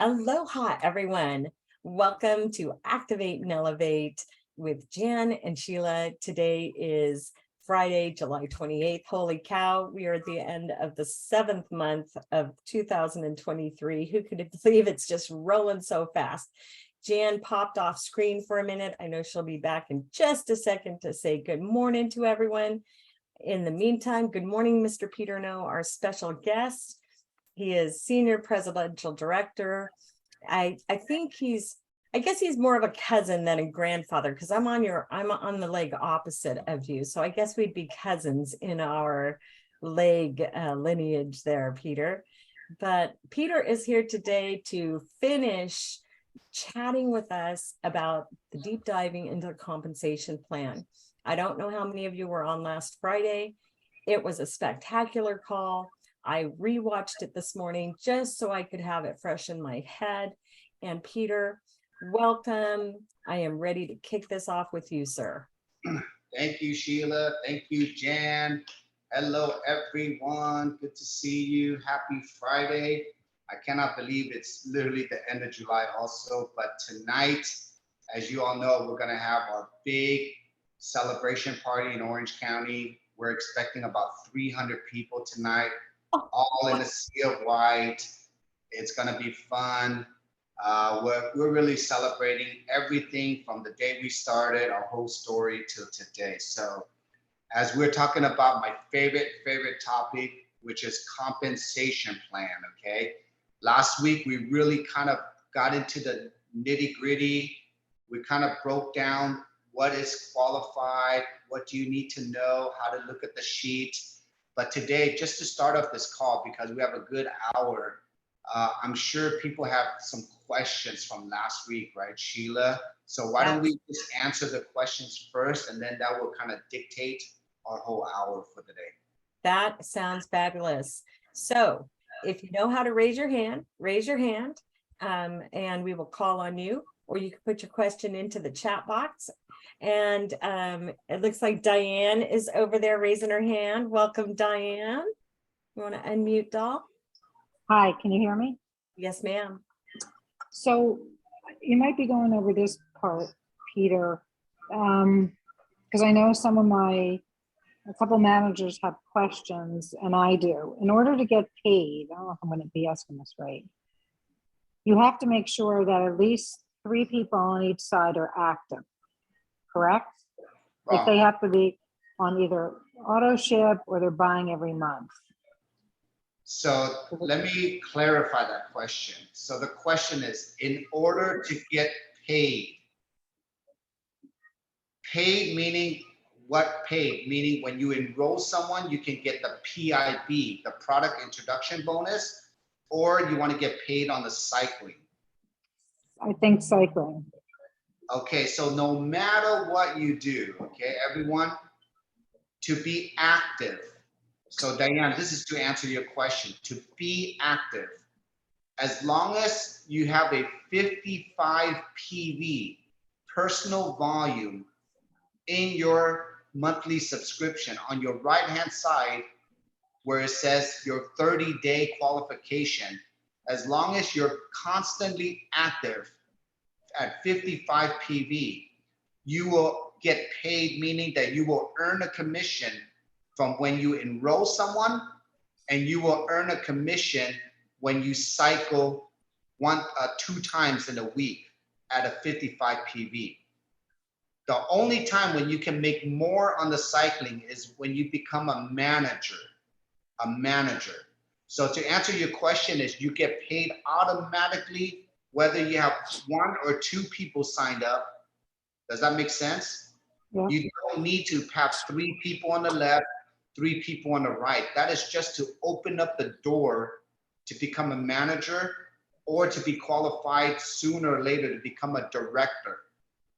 Aloha, everyone. Welcome to Activate and Elevate with Jan and Sheila. Today is Friday, July 28th. Holy cow, we are at the end of the 7th month of 2023. Who could believe it's just rolling so fast? Jan popped off screen for a minute. I know she'll be back in just a second to say good morning to everyone. In the meantime, good morning, Mr. Peter No, our special guest. He is Senior Presidential Director. I guess he's more of a cousin than a grandfather, because I'm on the leg opposite of you. So I guess we'd be cousins in our leg lineage there, Peter. But Peter is here today to finish chatting with us about the deep diving into the compensation plan. I don't know how many of you were on last Friday. It was a spectacular call. I rewatched it this morning just so I could have it fresh in my head. And Peter, welcome. I am ready to kick this off with you, sir. Thank you, Sheila. Thank you, Jan. Hello, everyone. Good to see you. Happy Friday. I cannot believe it's literally the end of July also, but tonight, as you all know, we're going to have our big celebration party in Orange County. We're expecting about 300 people tonight. All in a sea of white. It's gonna be fun. We're really celebrating everything from the day we started, our whole story till today. So as we're talking about my favorite topic, which is compensation plan, okay? Last week, we really kind of got into the nitty gritty. We kind of broke down what is qualified, what do you need to know, how to look at the sheet. But today, just to start off this call, because we have a good hour, I'm sure people have some questions from last week, right, Sheila? So why don't we just answer the questions first, and then that will kind of dictate our whole hour for the day. That sounds fabulous. So if you know how to raise your hand, and we will call on you, or you can put your question into the chat box. And it looks like Diane is over there raising her hand. Welcome, Diane. You want to unmute, doll? Hi, can you hear me? Yes, ma'am. So you might be going over this part, Peter, because I know a couple managers have questions, and I do. In order to get paid, I don't know if I'm going to be asking this right, you have to make sure that at least 3 people on each side are active. Correct? Wow. Like they have to be on either auto ship or they're buying every month. So let me clarify that question. So the question is, in order to get paid meaning what paid? Meaning when you enroll someone, you can get the PIB, the product introduction bonus, or you want to get paid on the cycling? I think cycling. Okay, so no matter what you do, okay, everyone, to be active. So Diane, this is to answer your question. To be active, as long as you have a 55 PV, personal volume, in your monthly subscription, on your right-hand side, where it says your 30-day qualification, as long as you're constantly active, at 55 PV, you will get paid, meaning that you will earn a commission from when you enroll someone, and you will earn a commission when you cycle 2 times in a week at a 55 PV. The only time when you can make more on the cycling is when you become a manager. So to answer your question is you get paid automatically whether you have 1 or 2 people signed up. Does that make sense? Yeah. You don't need to have 3 people on the left, 3 people on the right. That is just to open up the door to become a manager or to be qualified sooner or later to become a director,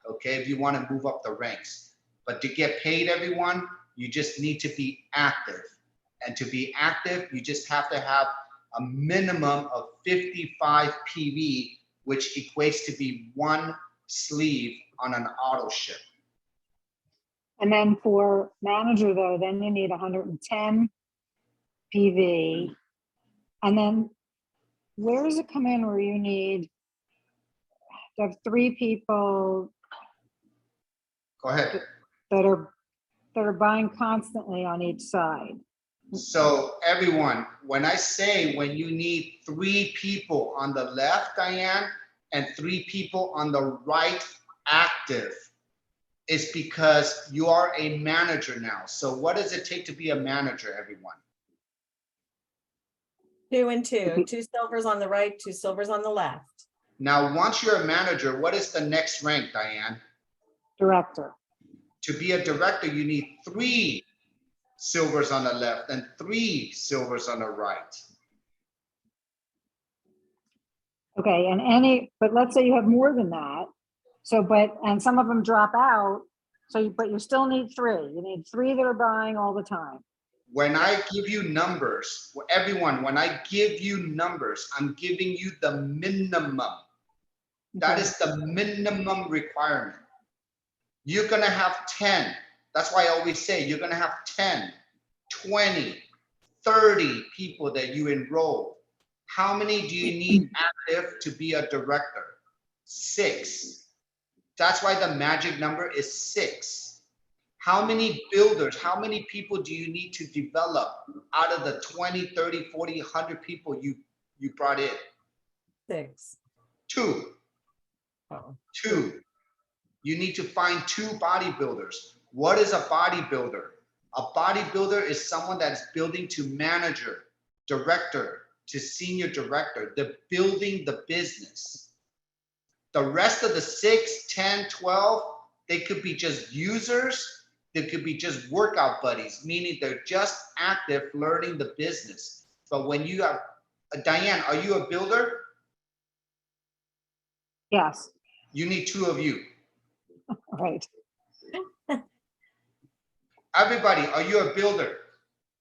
okay, if you want to move up the ranks. But to get paid, everyone, you just need to be active. And to be active, you just have to have a minimum of 55 PV, which equates to be 1 sleeve on an auto ship. And then for manager though, then you need 110 PV. And then where does it come in where you need to have 3 people Go ahead. that are buying constantly on each side? So everyone, when I say when you need 3 people on the left, Diane, and 3 people on the right active, it's because you are a manager now. So what does it take to be a manager, everyone? 2 and 2, 2 silvers on the right, 2 silvers on the left. Now, once you're a manager, what is the next rank, Diane? Director. To be a director, you need 3 silvers on the left and 3 silvers on the right. Okay, but let's say you have more than that. So, and some of them drop out. So, but you still need 3. You need 3 that are buying all the time. When I give you numbers, everyone, when I give you numbers, I'm giving you the minimum. That Okay. is the minimum requirement. You're gonna have 10. That's why I always say you're gonna have 10, 20, 30 people that you enroll. How many do you need active to be a director? 6. That's why the magic number is 6. How many builders, how many people do you need to develop out of the 20, 30, 40, 100 people you brought in? 6. 2. Oh. 2. You need to find 2 bodybuilders. What is a bodybuilder? A bodybuilder is someone that's building to manager, director, to senior director. They're building the business. The rest of the 6, 10, 12, they could be just users. They could be just workout buddies, meaning they're just active learning the business. But when you have, Diane, are you a builder? Yes. You need 2 of you. Right. Everybody, are you a builder?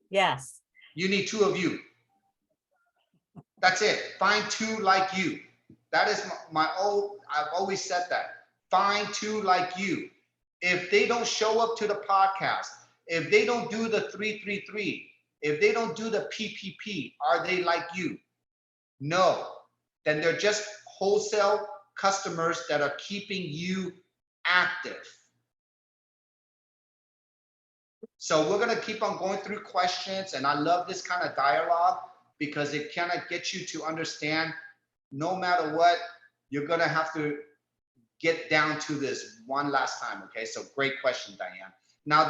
Yes. You need 2 of you. That's it. Find 2 like you. That is I've always said that. Find 2 like you. If they don't show up to the podcast, if they don't do the 333, if they don't do the PPP, are they like you? No. Then they're just wholesale customers that are keeping you active. So we're going to keep on going through questions, and I love this kind of dialogue because it kind of gets you to understand no matter what, you're going to have to get down to this one last time. Okay, so great question, Diane. Now,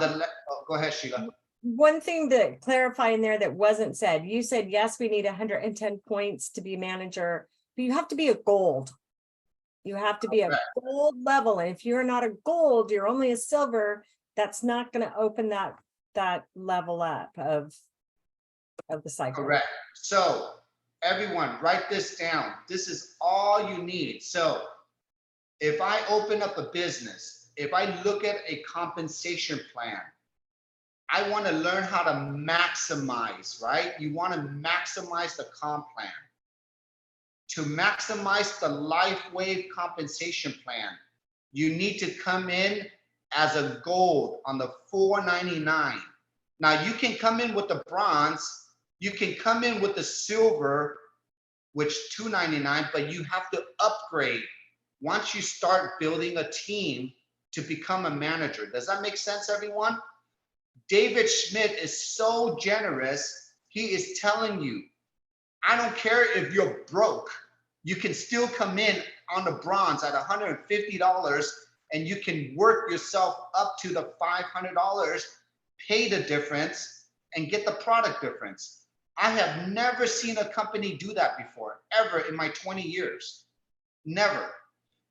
go ahead, Sheila. One thing to clarify in there that wasn't said, you said, yes, we need 110 points to be manager, but you have to be a gold. You have to be a gold level. And if you're not a gold, you're only a silver, that's not going to open that level up of the cycle. Correct. So everyone, write this down. This is all you need. So if I open up a business, if I look at a compensation plan, I want to learn how to maximize, right? You want to maximize the comp plan. To maximize the Lifewave compensation plan, you need to come in as a gold on the $499. Now you can come in with the bronze, you can come in with the silver, which $299, but you have to upgrade once you start building a team to become a manager. Does that make sense, everyone? David Schmidt is so generous. He is telling you, I don't care if you're broke, you can still come in on the bronze at $150 and you can work yourself up to the $500, pay the difference and get the product difference. I have never seen a company do that before, ever in my 20 years. Never.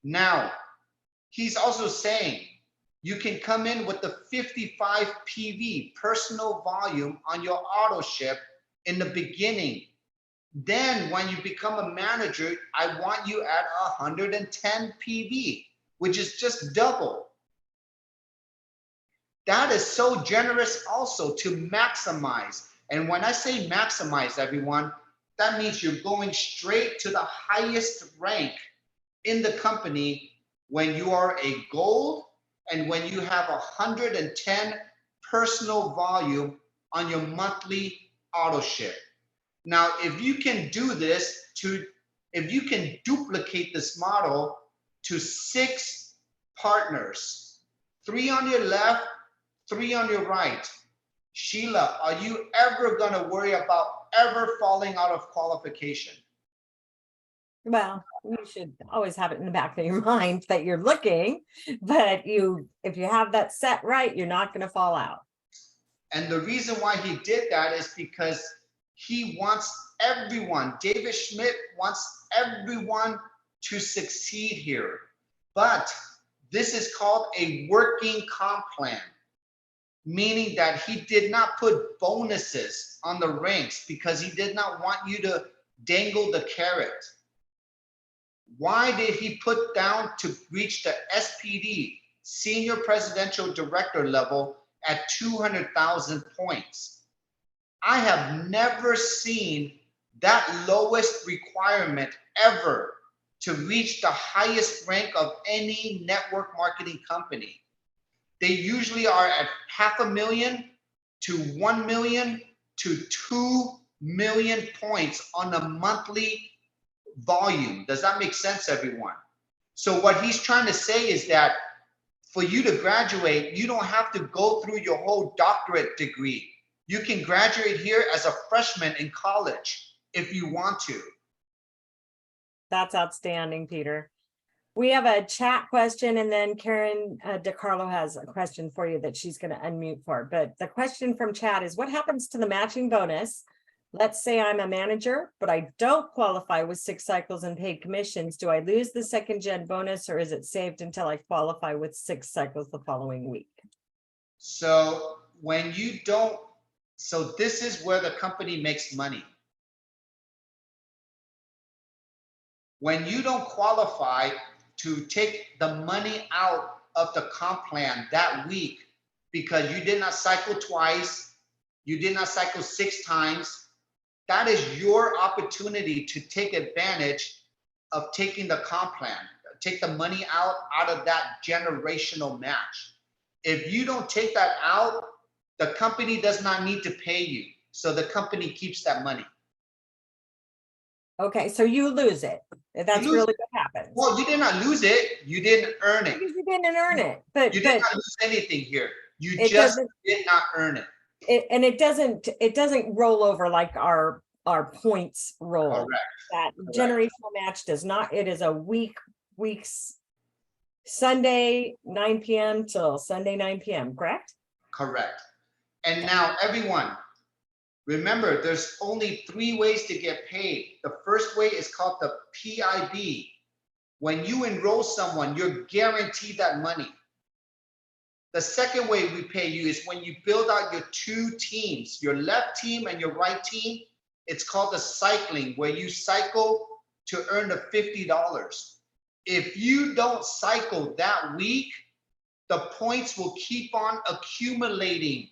Now, he's also saying you can come in with the 55 PV, personal volume, on your auto ship in the beginning. Then when you become a manager, I want you at 110 PV, which is just double. That is so generous also to maximize. And when I say maximize, everyone, that means you're going straight to the highest rank in the company when you are a gold and when you have 110 personal volume on your monthly auto ship. Now, if you can do this to if you can duplicate this model to 6 partners, 3 on your left, 3 on your right, Sheila, are you ever going to worry about ever falling out of qualification? Well, you should always have it in the back of your mind that you're looking, but if you have that set right, you're not going to fall out. And the reason why he did that is because he wants everyone, David Schmidt wants everyone to succeed here. But this is called a working comp plan, meaning that he did not put bonuses on the ranks because he did not want you to dangle the carrot. Why did he put down to reach the SPD, senior presidential director level, at 200,000 points? I have never seen that lowest requirement ever to reach the highest rank of any network marketing company. They usually are at 500,000 to 1 million to 2 million points on a monthly volume. Does that make sense, everyone? So what he's trying to say is that for you to graduate, you don't have to go through your whole doctorate degree. You can graduate here as a freshman in college if you want to. That's outstanding, Peter. We have a chat question, and then Karen DeCarlo has a question for you that she's going to unmute for. But the question from chat is, what happens to the matching bonus? Let's say I'm a manager, but I don't qualify with 6 cycles and paid commissions. Do I lose the second gen bonus, or is it saved until I qualify with 6 cycles the following week? So when you don't, so this is where the company makes money. When you don't qualify to take the money out of the comp plan that week because you did not cycle twice, you did not cycle 6 times, that is your opportunity to take advantage of taking the comp plan, take the money out of that generational match. If you don't take that out, the company does not need to pay you. So the company keeps that money. Okay, so you lose it. That's really what happens. Well, you did not lose it. You didn't earn it. Because you didn't earn it. But you did not lose anything here. You just did not earn it. It doesn't roll over like our points roll. Correct. That generational match does not. It is a weeks Sunday 9 p.m. till Sunday 9 p.m. Correct? Correct. And now everyone, remember, there's only 3 ways to get paid. The first way is called the PIB. When you enroll someone, you're guaranteed that money. The second way we pay you is when you build out your 2 teams, your left team and your right team. It's called the cycling, where you cycle to earn the $50. If you don't cycle that week, the points will keep on accumulating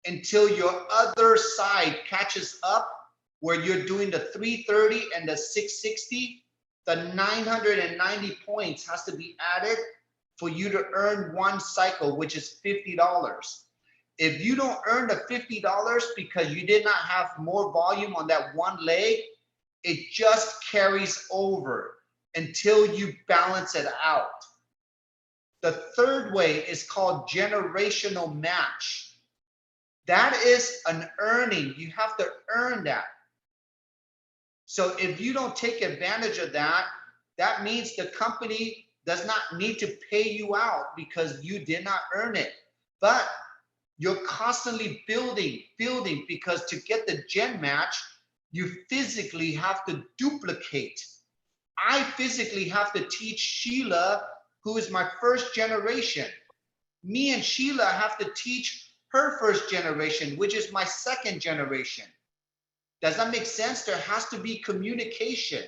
until your other side catches up, where you're doing the 330 and the 660. The 990 points has to be added for you to earn 1 cycle, which is $50. If you don't earn the $50 because you did not have more volume on that one leg, it just carries over until you balance it out. The third way is called generational match. That is an earning. You have to earn that. So if you don't take advantage of that, that means the company does not need to pay you out because you did not earn it. But you're constantly building, because to get the gen match, you physically have to duplicate. I physically have to teach Sheila, who is my first generation. Me and Sheila have to teach her first generation, which is my second generation. Does that make sense? There has to be communication.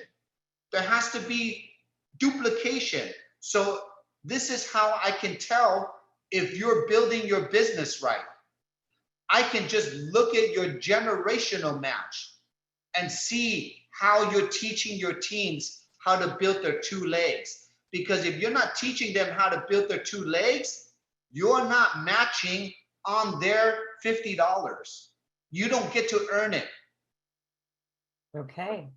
There has to be duplication. So this is how I can tell if you're building your business right. I can just look at your generational match and see how you're teaching your teams how to build their 2 legs. Because if you're not teaching them how to build their 2 legs, you're not matching on their $50. You don't get to earn it. Okay.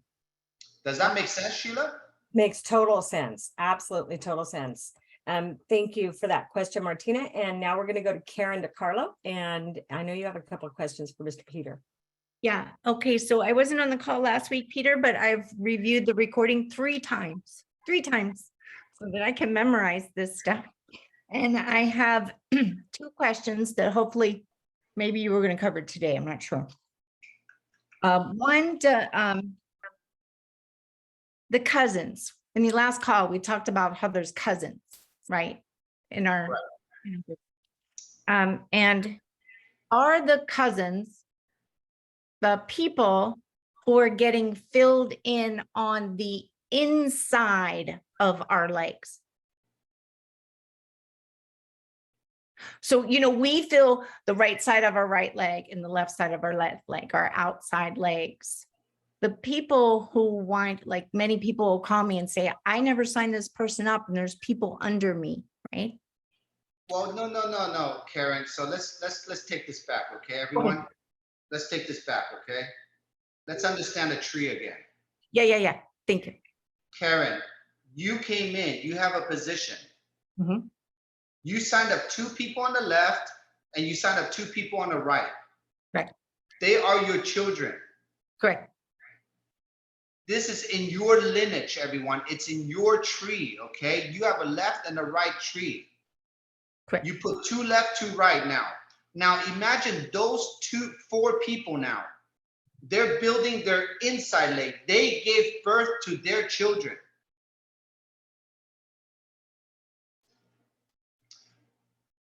Does that make sense, Sheila? Makes total sense. Absolutely total sense. Thank you for that question, Martina. And now we're going to go to Karen DeCarlo. And I know you have a couple of questions for Mr. Peter. Yeah, okay, so I wasn't on the call last week, Peter, but I've reviewed the recording three times, so that I can memorize this stuff. And I have two questions that hopefully maybe you were going to cover today, I'm not sure. One, the cousins. In the last call, we talked about how there's cousins, right? In our, and are the cousins the people who are getting filled in on the inside of our legs? So, you know, we feel the right side of our right leg and the left side of our left leg, our outside legs. The people who want, like many people will call me and say, I never signed this person up and there's people under me, right? Well, no, Karen. So let's take this back, okay, everyone? Okay. Let's take this back, okay? Let's understand a tree again. Yeah. Thank you. Karen, you came in, you have a position. Mhm. You signed up 2 people on the left and you signed up 2 people on the right. Right. They are your children. Correct. This is in your lineage, everyone. It's in your tree, okay? You have a left and a right tree. Correct. You put 2 left, 2 right now. Now imagine those 4 people now. They're building their inside leg. They gave birth to their children.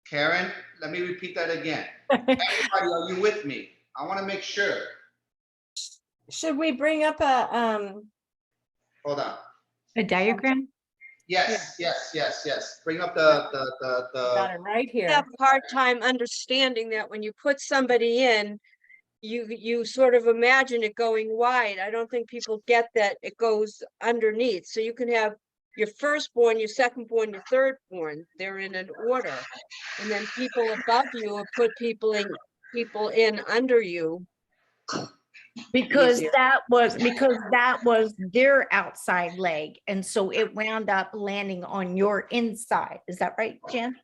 Karen, let me repeat that again. Everybody, are you with me? I want to make sure. Should we bring up a, Hold on. A diagram? Yes. Bring up got the it right here. have a hard time understanding that when you put somebody in, you sort of imagine it going wide. I don't think people get that it goes underneath. So you can have your firstborn, your secondborn, your thirdborn. They're in an order. And then people above you will put people in under you. Because Easier. that was their outside leg. And so it wound up landing on your inside. Is that right, Jan?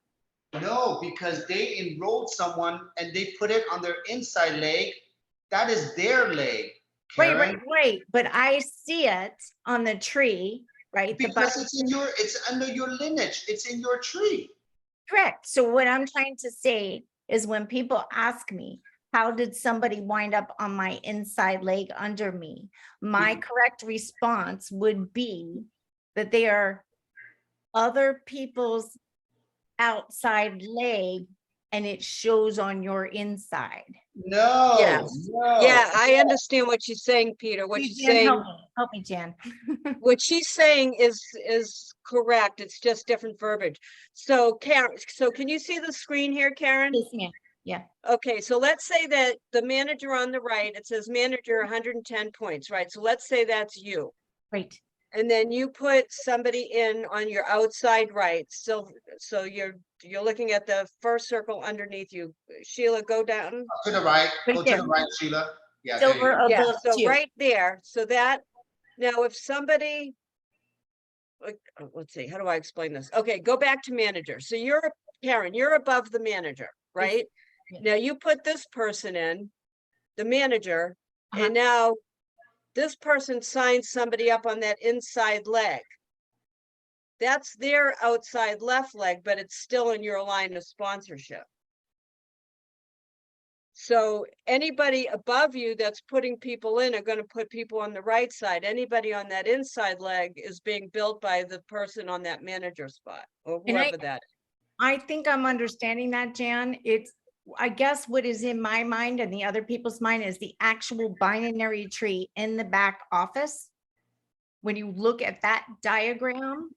No, because they enrolled someone and they put it on their inside leg. That is their leg, Karen. Right. But I see it on the tree, right? Because it's under your lineage. It's in your tree. Correct. So what I'm trying to say is when people ask me, how did somebody wind up on my inside leg under me? My correct response would be that they are other people's outside leg and it shows on your inside. No, Yes. no. Yeah, I understand what she's saying, Peter. What Please, she's Jan, saying, help me, Jan. what she's saying is correct. It's just different verbiage. So Karen, so can you see the screen here, Karen? Yes, ma'am. Yeah. Okay, so let's say that the manager on the right, it says manager 110 points, right? So let's say that's you. Great. And then you put somebody in on your outside right. So you're looking at the first circle underneath you. Sheila, go down. To the right. Right Go there. to the right, Sheila. Yeah, there you Silver go. Yeah, above so you. right there. So that, now if somebody, let's see, how do I explain this? Okay, go back to manager. So you're, Karen, you're above the manager, right? Yes. Now you put this person in, the manager, Uh-huh. and now this person signs somebody up on that inside leg. That's their outside left leg, but it's still in your line of sponsorship. So anybody above you that's putting people in are going to put people on the right side. Anybody on that inside leg is being built by the person on that manager spot or And whoever that is. I think I'm understanding that, Jan. It's, I guess what is in my mind and the other people's mind is the actual binary tree in the back office. When you look at that diagram,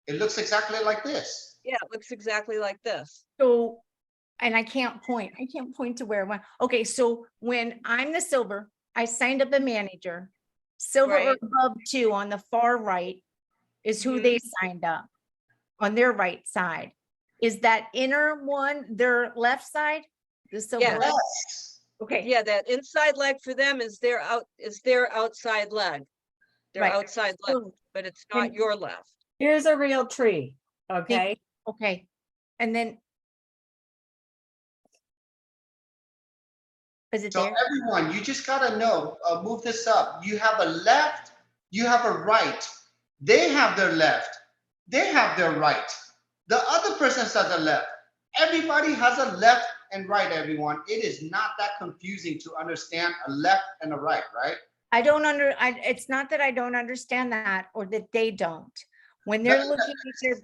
It looks exactly like this. Yeah, it looks exactly like this. so, and I can't point to where one. Okay, so when I'm the silver, I signed up a manager. Silver or Right. above 2 on the far right is who they signed up on their right side. Is that inner one their left side? The silver? Yes. Yes. Okay. Yeah, that inside leg for them is their outside leg. They're Right. outside So left, but it's not your left. Here's a real tree, okay? Okay, and then. Is it So there? everyone, you just gotta know, move this up. You have a left, you have a right. They have their left, they have their right. The other person has a left. Everybody has a left and right, everyone. It is not that confusing to understand a left and a right, right? It's not that I don't understand that or that they don't. When they're looking at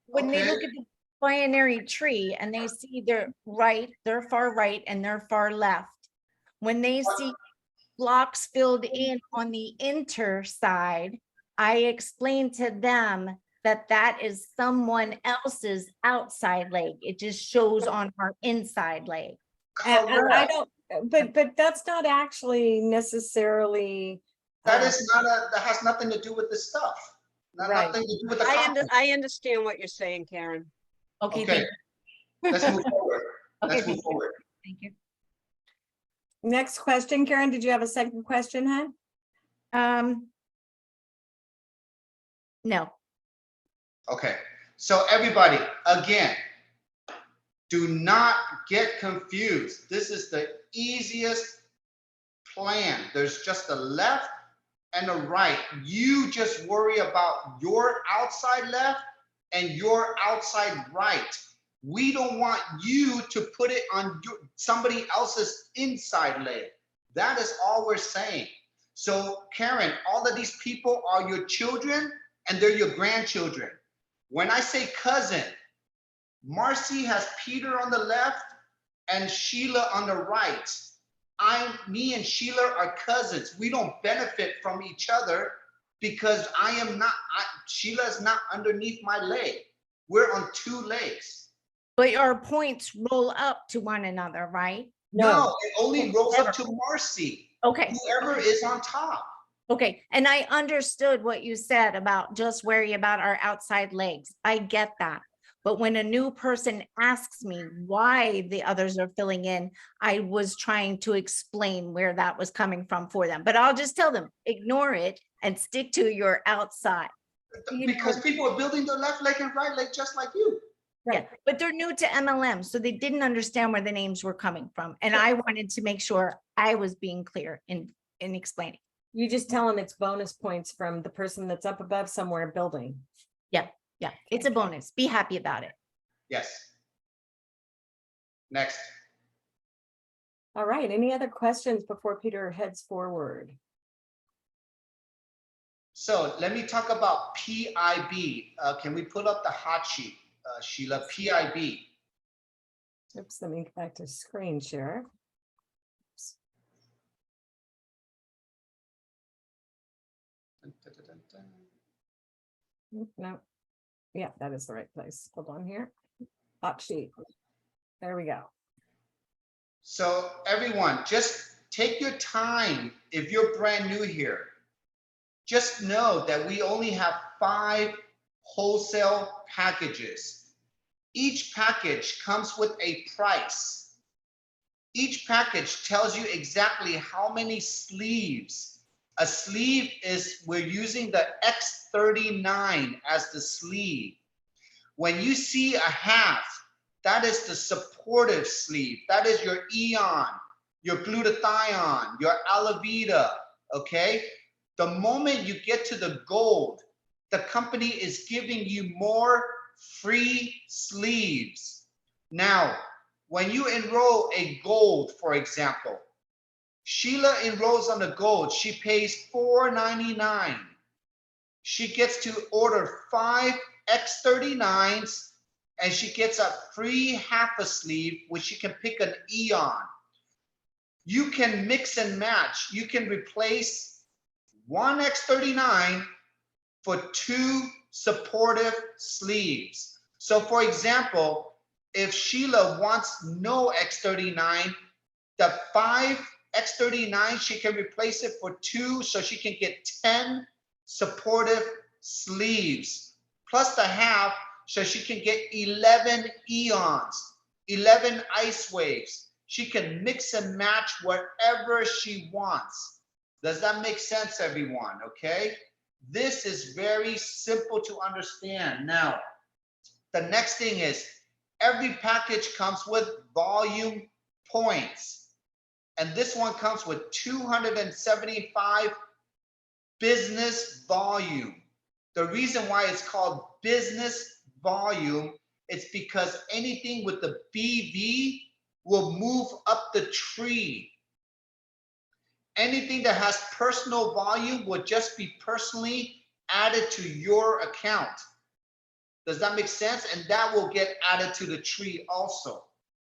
when they Okay. look at the binary tree and they see their right, their far right and their far left. When they see blocks filled in on the inter side, I explain to them that that is someone else's outside leg. It just shows on our inside leg. And I Correct. don't, but that's not actually necessarily. That is not that has nothing to do with the stuff. Right. Nothing to do with the content. I understand what you're saying, Karen. Okay, Okay, let's move forward. Okay, Let's move thank you. forward. Thank you. Next question, Karen, did you have a second question, hon? No. Okay, so everybody, again, do not get confused. This is the easiest plan. There's just a left and a right. You just worry about your outside left and your outside right. We don't want you to put it on somebody else's inside leg. That is all we're saying. So Karen, all of these people are your children and they're your grandchildren. When I say cousin, Marcy has Peter on the left and Sheila on the right. Me and Sheila are cousins. We don't benefit from each other because Sheila is not underneath my leg. We're on two legs. But our points roll up to one another, right? No, it only rolls up to Marcy. Okay. Whoever is on top. Okay, and I understood what you said about just worry about our outside legs. I get that. But when a new person asks me why the others are filling in, I was trying to explain where that was coming from for them. But I'll just tell them, ignore it and stick to your outside. Because people are building their left leg and right leg just like you. Yeah, but they're new to MLM, so they didn't understand where the names were coming from. And I wanted to make sure I was being clear in explaining. You just tell them it's bonus points from the person that's up above somewhere building. Yeah, it's a bonus. Be happy about it. Yes. Next. All right, any other questions before Peter heads forward? So let me talk about PIB. Can we put up the hot sheet, Sheila? PIB. Oops, let me get back to screen share. No, yeah, that is the right place. Hold on here. Hot sheet. There we go. So everyone, just take your time. If you're brand new here, just know that we only have 5 wholesale packages. Each package comes with a price. Each package tells you exactly how many sleeves. A sleeve is, we're using the X39 as the sleeve. When you see a half, that is the supportive sleeve. That is your Eon, your glutathione, your Alavita, okay? The moment you get to the gold, the company is giving you more free sleeves. Now, when you enroll a gold, for example, Sheila enrolls on the gold, she pays $4.99. She gets to order 5 X39s and she gets a free half a sleeve, which she can pick an Eon. You can mix and match. You can replace 1 X39 for 2 supportive sleeves. So for example, if Sheila wants no X39, the 5 X39, she can replace it for 2, so she can get 10 supportive sleeves, plus the half, so she can get 11 Eons, 11 ice waves. She can mix and match whatever she wants. Does that make sense, everyone? Okay. This is very simple to understand. Now, the next thing is every package comes with volume points. And this one comes with 275 business volume. The reason why it's called business volume, it's because anything with the BV will move up the tree. Anything that has personal volume will just be personally added to your account. Does that make sense? And that will get added to the tree also.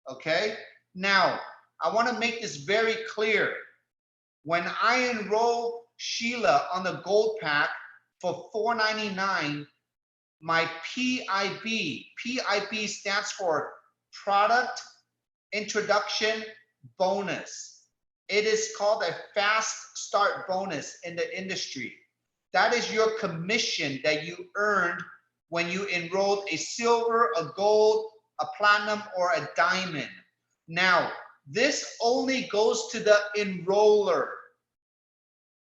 Okay. Now, I want to make this very clear. When I enroll Sheila on the gold pack for $4.99, my PIB stands for Product Introduction Bonus. It is called a fast start bonus in the industry. That is your commission that you earned when you enrolled a silver, a gold, a platinum, or a diamond. Now, this only goes to the enroller,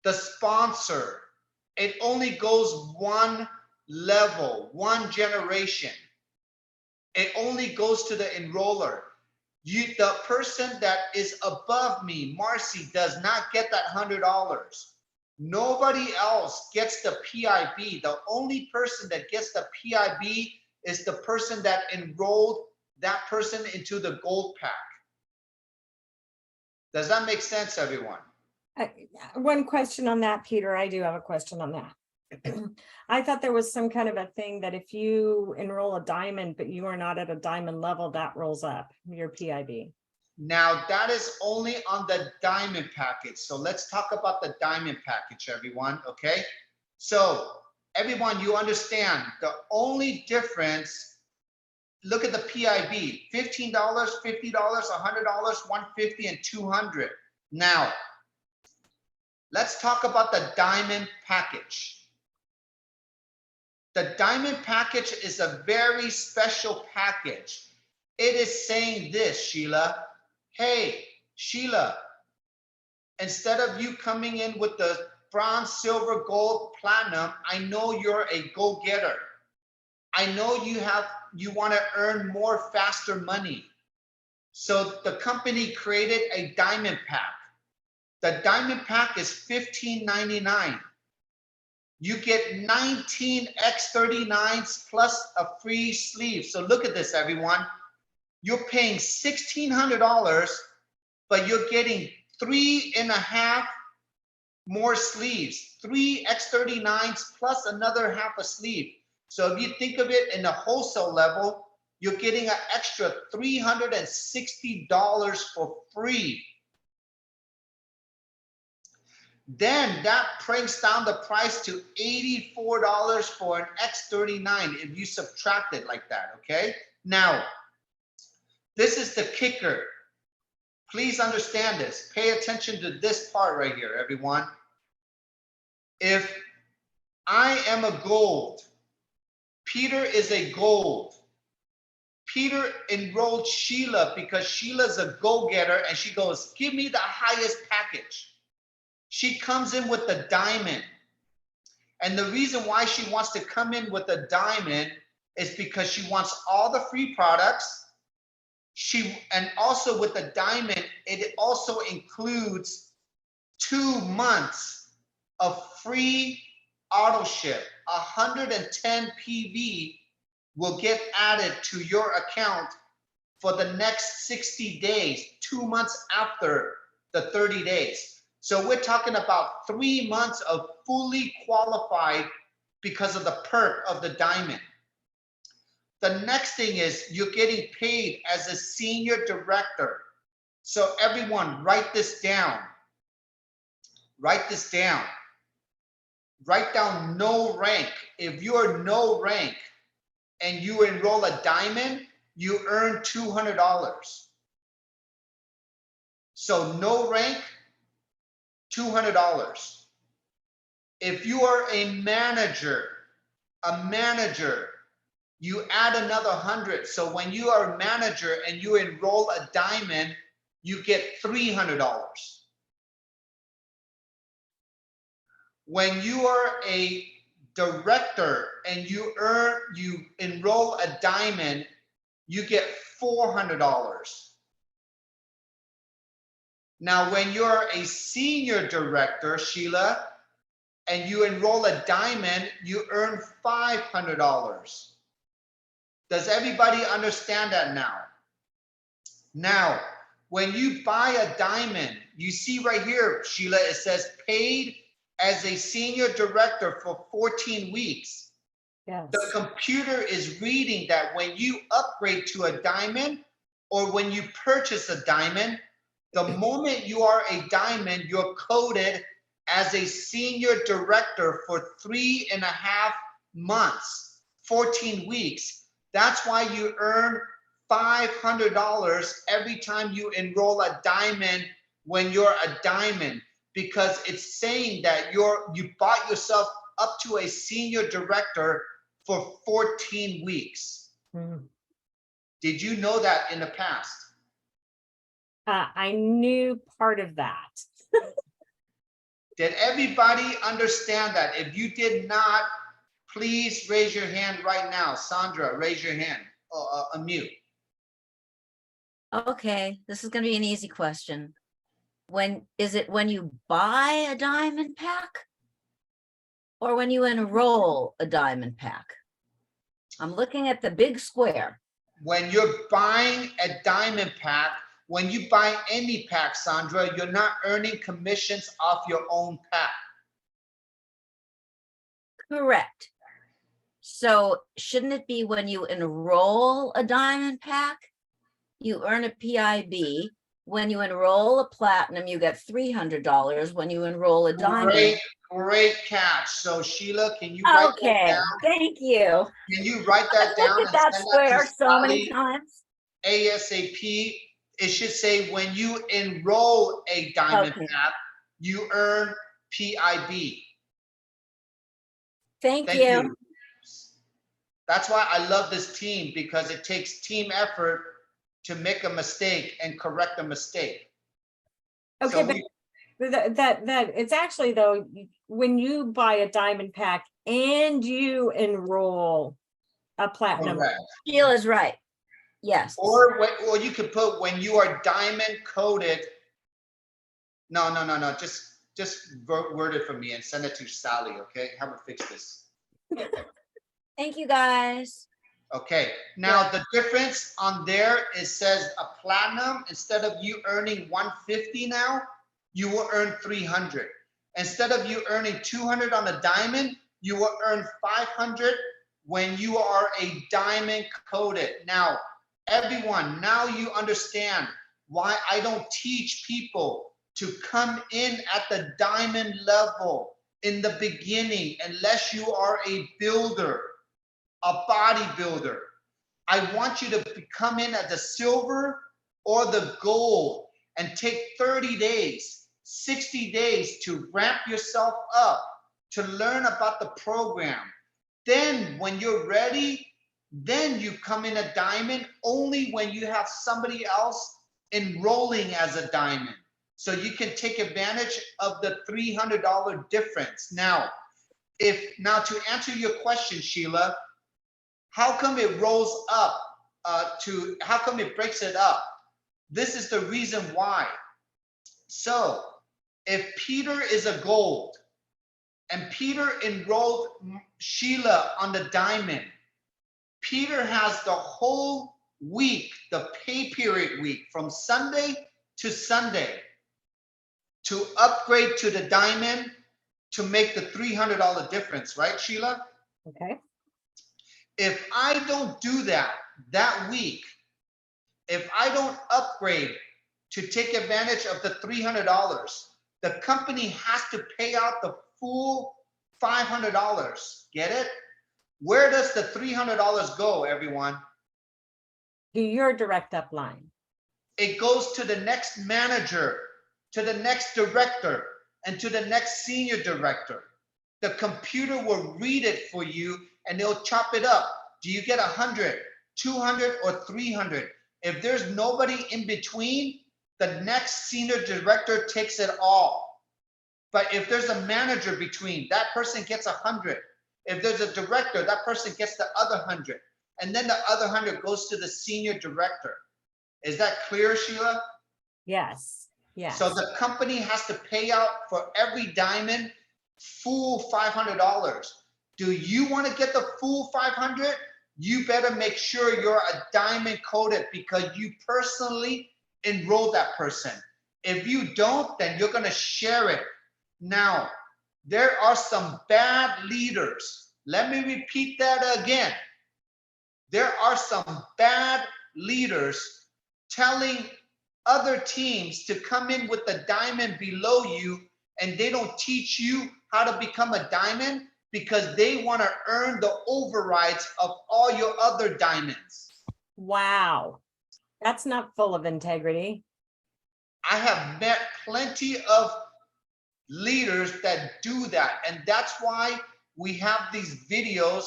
the sponsor. It only goes one level, one generation. It only goes to the enroller. The person that is above me, Marcy, does not get that $100. Nobody else gets the PIB. The only person that gets the PIB is the person that enrolled that person into the gold pack. Does that make sense, everyone? One question on that, Peter. I do have a question on that. I thought there was some kind of a thing that if you enroll a diamond, but you are not at a diamond level, that rolls up your PIB. Now, that is only on the diamond package. So let's talk about the diamond package, everyone, okay? So everyone, you understand the only difference, look at the PIB, $15, $50, $100, $150, and $200. Now, let's talk about the diamond package. The diamond package is a very special package. It is saying this, Sheila. Hey, Sheila, instead of you coming in with the bronze, silver, gold, platinum, I know you're a go-getter. I know you want to earn more faster money. So the company created a diamond pack. The diamond pack is $15.99. You get 19 X39s plus a free sleeve. So look at this, everyone. You're paying $1,600, but you're getting 3.5 more sleeves, 3 X39s plus another half a sleeve. So if you think of it in the wholesale level, you're getting an extra $360 for free. Then that brings down the price to $84 for an X39 if you subtract it like that, okay? Now, this is the kicker. Please understand this. Pay attention to this part right here, everyone. If I am a gold, Peter is a gold. Peter enrolled Sheila because Sheila's a go-getter and she goes, give me the highest package. She comes in with the diamond. And the reason why she wants to come in with a diamond is because she wants all the free products. And also with the diamond, it also includes 2 months of free auto ship. 110 PV will get added to your account for the next 60 days, 2 months after the 30 days. So we're talking about 3 months of fully qualified because of the perk of the diamond. The next thing is you're getting paid as a senior director. So everyone, write this down. Write this down. Write down no rank. If you are no rank and you enroll a diamond, you earn $200. So no rank, $200. If you are a manager, you add another 100. So when you are a manager and you enroll a diamond, you get $300. when you are a director and you enroll a diamond, you get $400. Now, when you're a senior director, Sheila, and you enroll a diamond, you earn $500. Does everybody understand that now? Now, when you buy a diamond, you see right here, Sheila, it says paid as a senior director for 14 weeks. Yes. The computer is reading that when you upgrade to a diamond or when you purchase a diamond, the moment you are a diamond, you're coded as a senior director for 3.5 months, 14 weeks. That's why you earn $500 every time you enroll a diamond when you're a diamond, because it's saying that you bought yourself up to a senior director for 14 weeks. Mm. Did you know that in the past? I knew part of that. Did everybody understand that? If you did not, please raise your hand right now. Sandra, raise your hand. Unmute. Okay, this is gonna be an easy question. When you buy a diamond pack? Or when you enroll a diamond pack? I'm looking at the big square. When you're buying a diamond pack, when you buy any pack, Sandra, you're not earning commissions off your own pack. Correct. So shouldn't it be when you enroll a diamond pack, you earn a PIB? When you enroll a platinum, you get $300. When you enroll a diamond. Great catch. So Sheila, can you write that Okay, down? thank you. Can you write that I've down looked and at that send square to so many Sally times. ASAP? It should say when you enroll a diamond Okay. pack, you earn PIB. Thank you. That's why I love this team, because it takes team effort to make a mistake and correct a mistake. Okay, So but that it's actually though, when you buy a diamond pack and you enroll a platinum. correct. Sheila's right. Yes. Or you could put when you are diamond coded. No. Just word it for me and send it to Sally, okay? Have her fix this. Thank you, guys. Okay, now the difference on there, it says a platinum, instead of you earning 150 now, you will earn 300. Instead of you earning 200 on a diamond, you will earn 500 when you are a diamond coded. Now, everyone, now you understand why I don't teach people to come in at the diamond level in the beginning unless you are a builder, a bodybuilder. I want you to come in at the silver or the gold and take 30 days, 60 days to ramp yourself up, to learn about the program. Then when you're ready, then you come in a diamond only when you have somebody else enrolling as a diamond. So you can take advantage of the $300 difference. Now to answer your question, Sheila, how come it rolls up how come it breaks it up? This is the reason why. So if Peter is a gold and Peter enrolled Sheila on the diamond, Peter has the whole week, the pay period week from Sunday to Sunday to upgrade to the diamond to make the $300 difference, right, Sheila? Okay. If I don't do that week, if I don't upgrade to take advantage of the $300, the company has to pay out the full $500. Get it? Where does the $300 go, everyone? To your direct upline. It goes to the next manager, to the next director, and to the next senior director. The computer will read it for you and they'll chop it up. Do you get 100, 200, or 300? If there's nobody in between, the next senior director takes it all. But if there's a manager between, that person gets 100. If there's a director, that person gets the other 100. And then the other 100 goes to the senior director. Is that clear, Sheila? Yes, yes. So the company has to pay out for every diamond full $500. Do you want to get the full 500? You better make sure you're a diamond coded because you personally enrolled that person. If you don't, then you're going to share it. Now, there are some bad leaders. Let me repeat that again. There are some bad leaders telling other teams to come in with the diamond below you, and they don't teach you how to become a diamond because they want to earn the overrides of all your other diamonds. Wow. That's not full of integrity. I have met plenty of leaders that do that, and that's why we have these videos,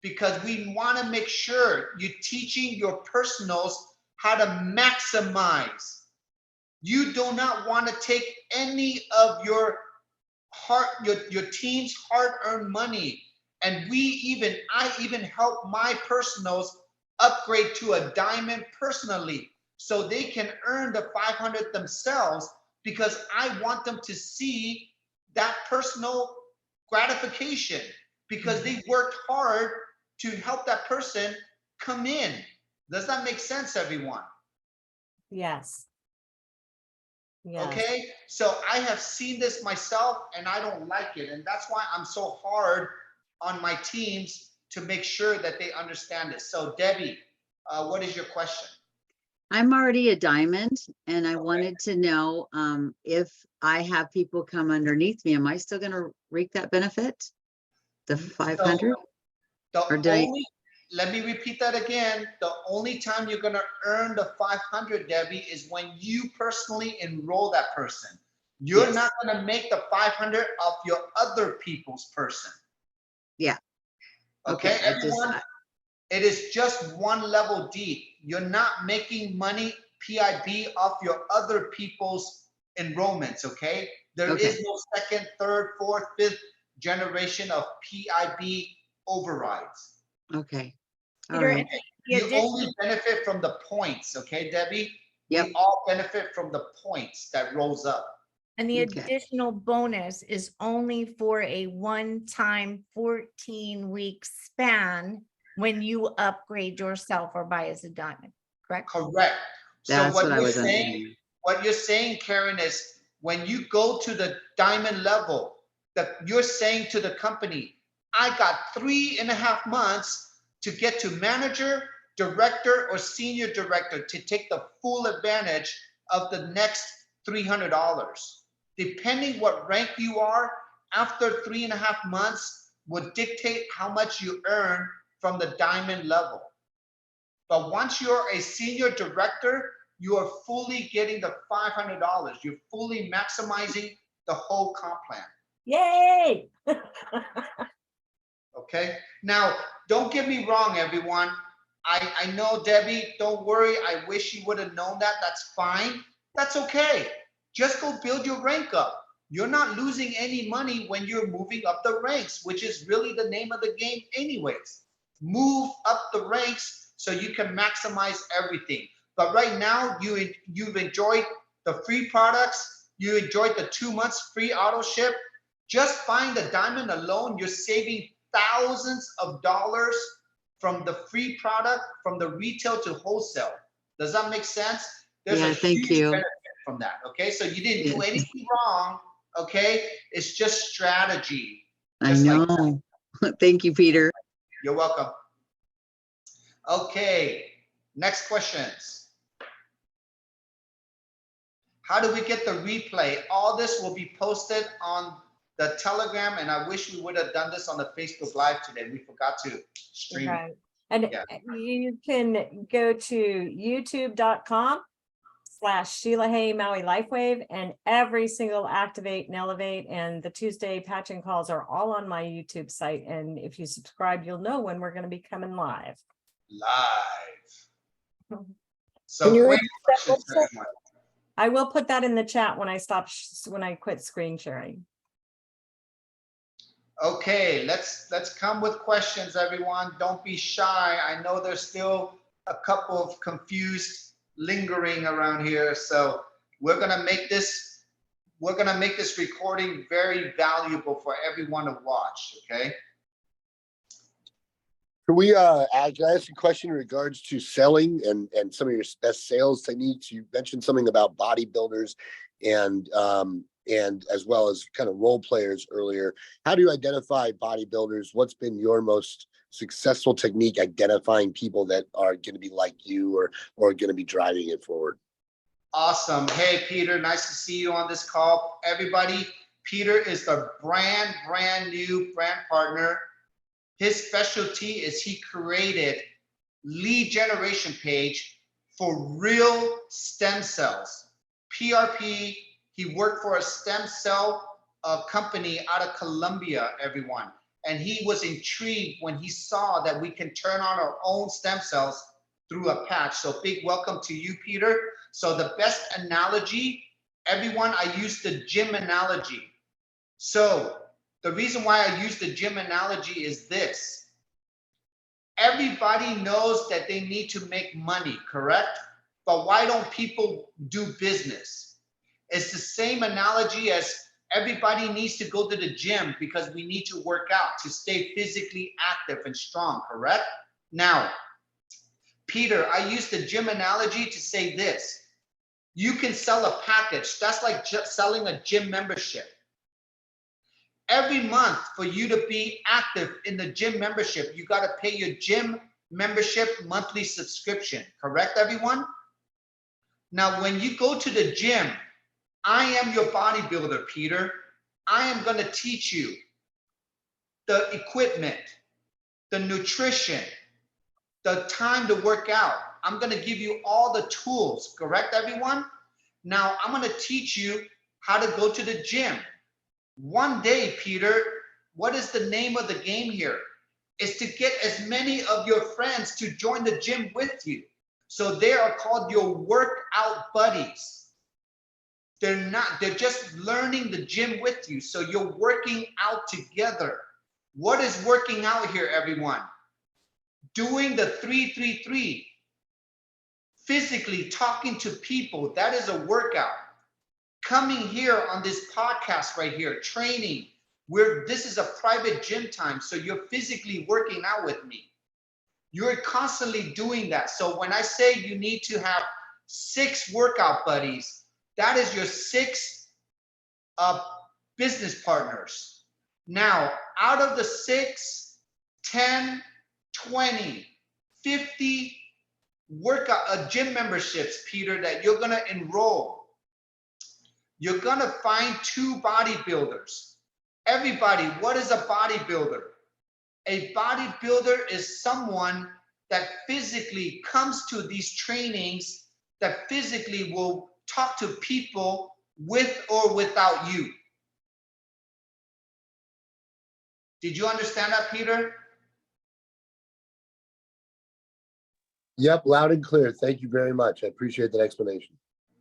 because we want to make sure you're teaching your personals how to maximize. You do not want to take any of your team's hard-earned money. And I even help my personals upgrade to a diamond personally so they can earn the 500 themselves, because I want them to see that personal gratification because they worked hard to help that person come in. Does that make sense, everyone? Yes. Yes. Okay, so I have seen this myself and I don't like it. And that's why I'm so hard on my teams to make sure that they understand it. So Debbie, what is your question? I'm already a diamond and I Okay. wanted to know if I have people come underneath me, am I still going to reap that benefit? The 500? Or did I- Let me repeat that again. The only time you're going to earn the 500, Debbie, is when you personally enroll that person. You're Yes. not going to make the 500 off your other people's person. Yeah. Okay, Okay, everyone? It is just one level deep. You're not making money PIB off your other people's enrollments, okay? There is no second, third, fourth, fifth generation of PIB overrides. Okay. All Peter, right. the You addition- only benefit from the points, okay, Debbie? Yep. We all benefit from the points that rolls up. And the Okay. additional bonus is only for a one-time 14-week span when you upgrade yourself or buy as a diamond, correct? Correct. That's So what I you're was saying, understanding. what you're saying, Karen, is when you go to the diamond level, that you're saying to the company, I got 3.5 months to get to manager, director, or senior director to take the full advantage of the next $300. Depending what rank you are, after 3.5 months would dictate how much you earn from the diamond level. But once you're a senior director, you are fully getting the $500. You're fully maximizing the whole comp plan. Yay. Okay. Now, don't get me wrong, everyone. I know, Debbie, don't worry. I wish you would have known that. That's fine. That's okay. Just go build your rank up. You're not losing any money when you're moving up the ranks, which is really the name of the game anyways. Move up the ranks so you can maximize everything. But right now, you've enjoyed the free products. You enjoyed the 2 months free auto ship. Just buying the diamond alone, you're saving thousands of dollars from the free product, from the retail to wholesale. Does that make sense? There's Yeah, a thank huge you. benefit from that. Okay, so you didn't do Yes. anything wrong. Okay, it's just strategy. I Just like know. Thank you, Peter. You're welcome. Okay, next questions. How do we get the replay? All this will be posted on the Telegram, and I wish we would have done this on the Facebook Live today. We forgot to stream it. Right. And Yeah. you can go to youtube.com/Sheila Hay Maui Lifewave, and every single Activate and Elevate and the Tuesday patch and calls are all on my YouTube site. And if you subscribe, you'll know when we're going to be coming live. Live. Mhm. So Can you great repeat that questions, website? everyone. I will put that in the chat when I quit screen sharing. Okay, let's come with questions, everyone. Don't be shy. I know there's still a couple of confused lingering around here. So we're gonna make this recording very valuable for everyone to watch. Okay. Can we can I ask a question in regards to selling and some of your best sales techniques? You mentioned something about bodybuilders and as well as kind of role players earlier. How do you identify bodybuilders? What's been your most successful technique identifying people that are going to be like you or going to be driving it forward? Awesome. Hey, Peter, nice to see you on this call. Everybody, Peter is the brand new brand partner. His specialty is he created lead generation page for real stem cells. PRP, he worked for a stem cell company out of Colombia, everyone. And he was intrigued when he saw that we can turn on our own stem cells through a patch. So big welcome to you, Peter. So the best analogy, everyone, I use the gym analogy. So the reason why I use the gym analogy is this. Everybody knows that they need to make money, correct? But why don't people do business? It's the same analogy as everybody needs to go to the gym because we need to work out to stay physically active and strong, correct? Now, Peter, I use the gym analogy to say this. You can sell a package. That's like selling a gym membership. Every month for you to be active in the gym membership, you got to pay your gym membership monthly subscription, correct, everyone? Now, when you go to the gym, I am your bodybuilder, Peter. I am going to teach you the equipment, the nutrition, the time to work out. I'm going to give you all the tools, correct, everyone? Now, I'm going to teach you how to go to the gym. One day, Peter, what is the name of the game here? Is to get as many of your friends to join the gym with you. So they are called your workout buddies. They're just learning the gym with you. So you're working out together. What is working out here, everyone? Doing the 3-3-3. Physically talking to people, that is a workout. Coming here on this podcast right here, training, this is a private gym time, so you're physically working out with me. You're constantly doing that. So when I say you need to have 6 workout buddies, that is your 6 business partners. Now, out of the 6, 10, 20, 50 workout gym memberships, Peter, that you're gonna enroll, you're gonna find 2 bodybuilders. Everybody, what is a bodybuilder? A bodybuilder is someone that physically comes to these trainings, that physically will talk to people with or without you. Did you understand that, Peter? Yep, loud and clear. Thank you very much. I appreciate that explanation.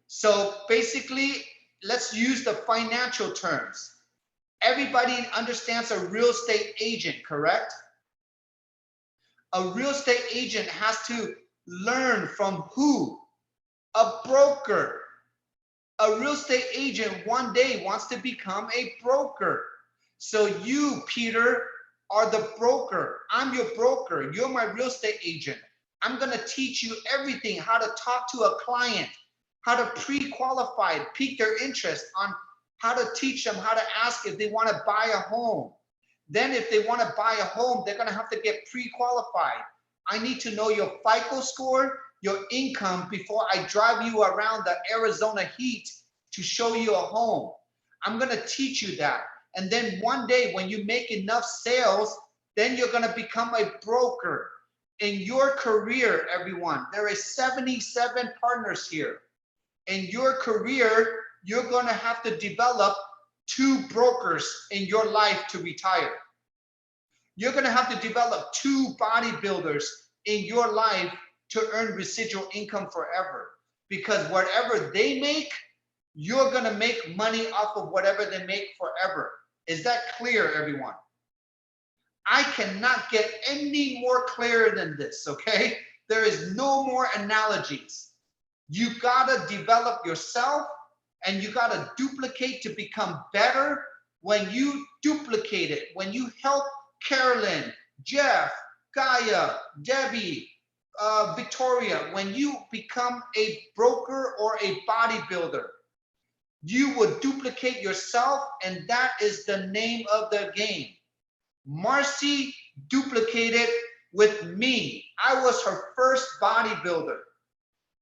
So basically, let's use the financial terms. Everybody understands a real estate agent, correct? A real estate agent has to learn from who? A broker. A real estate agent one day wants to become a broker. So you, Peter, are the broker. I'm your broker. You're my real estate agent. I'm going to teach you everything, how to talk to a client, how to pre-qualify, pique their interest on how to teach them how to ask if they want to buy a home. Then if they want to buy a home, they're going to have to get pre-qualified. I need to know your FICO score, your income before I drive you around the Arizona heat to show you a home. I'm going to teach you that. And then one day when you make enough sales, then you're going to become a broker. In your career, everyone, there is 77 partners here. In your career, you're going to have to develop 2 brokers in your life to retire. You're going to have to develop 2 bodybuilders in your life to earn residual income forever. Because whatever they make, you're going to make money off of whatever they make forever. Is that clear, everyone? I cannot get any more clear than this, okay? There is no more analogies. You gotta develop yourself and you gotta duplicate to become better. When you duplicate it, when you help Carolyn, Jeff, Gaia, Debbie, Victoria, when you become a broker or a bodybuilder, you will duplicate yourself, and that is the name of the game. Marcy duplicated with me. I was her first bodybuilder.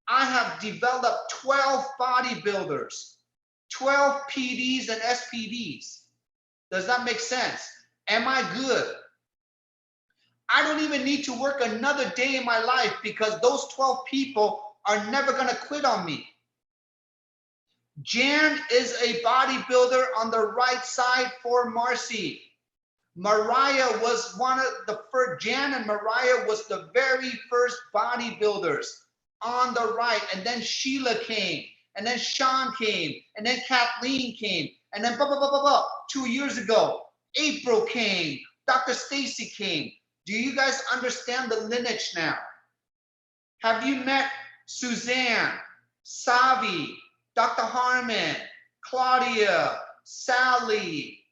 I have developed 12 bodybuilders, 12 PDs and SPDs. Does that make sense? Am I good? I don't even need to work another day in my life because those 12 people are never going to quit on me. Jan is a bodybuilder on the right side for Marcy. Mariah was one of the first, Jan and Mariah was the very first bodybuilders on the right. And then Sheila came, and then Sean came, and then Kathleen came, and then 2 years ago, April came, Dr. Stacy came. Do you guys understand the lineage now? Have you met Suzanne, Savi, Dr. Harmon, Claudia, Sally,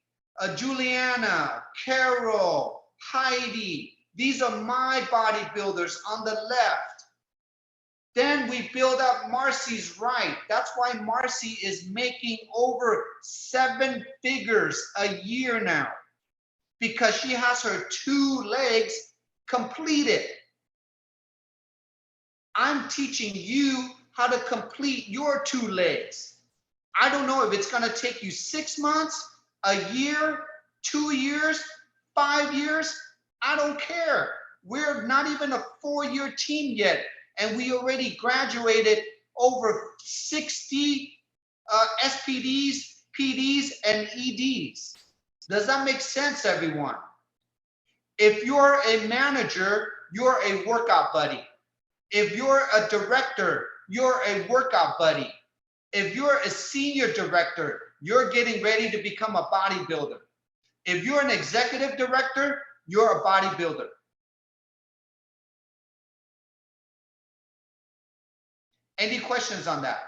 Juliana, Carol, Heidi? These are my bodybuilders on the left. Then we build up Marcy's right. That's why Marcy is making over 7 figures a year now, because she has her 2 legs completed. I'm teaching you how to complete your 2 legs. I don't know if it's going to take you 6 months, a year, 2 years, 5 years. I don't care. We're not even a 4-year team yet, and we already graduated over 60 SPDs, PDs, and EDs. Does that make sense, everyone? If you're a manager, you're a workout buddy. If you're a director, you're a workout buddy. If you're a senior director, you're getting ready to become a bodybuilder. If you're an executive director, you're a bodybuilder. Any questions on that?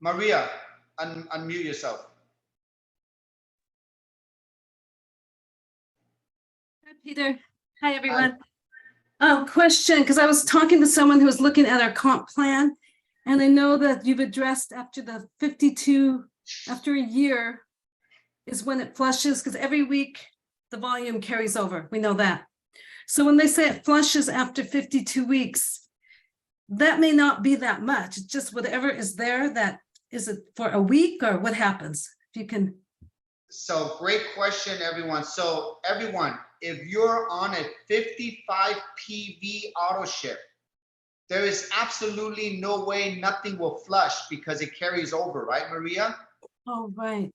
Maria, unmute yourself. Hi, Peter. Hi, everyone. Question, because I was talking to someone who was looking at our comp plan, and I know that you've addressed after the 52, after a year is when it flushes, because every week the volume carries over. We know that. So when they say it flushes after 52 weeks, that may not be that much. It's just whatever is there. That is it for a week, or what happens? If you can. So great question, everyone. So everyone, if you're on a 55 PV auto ship, there is absolutely no way nothing will flush because it carries over, right, Maria? Oh, right.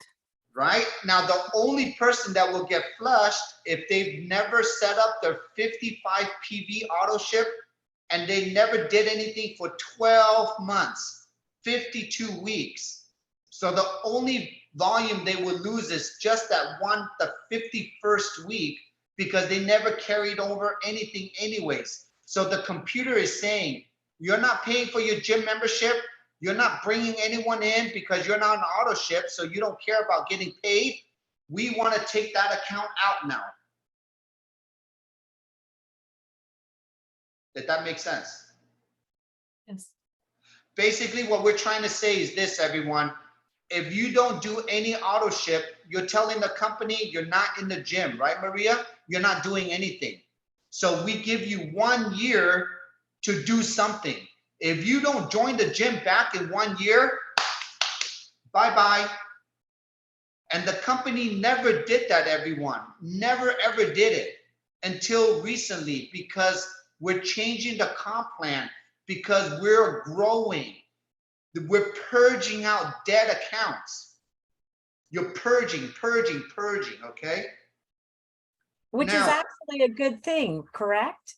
Right? Now, the only person that will get flushed if they've never set up their 55 PV auto ship and they never did anything for 12 months, 52 weeks. So the only volume they will lose is just that one, the 51st week, because they never carried over anything anyways. So the computer is saying, you're not paying for your gym membership. You're not bringing anyone in because you're not an auto ship, so you don't care about getting paid. We want to take that account out now. Did that make sense? Yes. Basically, what we're trying to say is this, everyone. If you don't do any auto ship, you're telling the company you're not in the gym, right, Maria? You're not doing anything. So we give you 1 year to do something. If you don't join the gym back in 1 year, bye-bye. And the company never did that, everyone. Never, ever did it until recently, because we're changing the comp plan, because we're growing. We're purging out dead accounts. You're purging, okay? Which is actually a good thing, correct?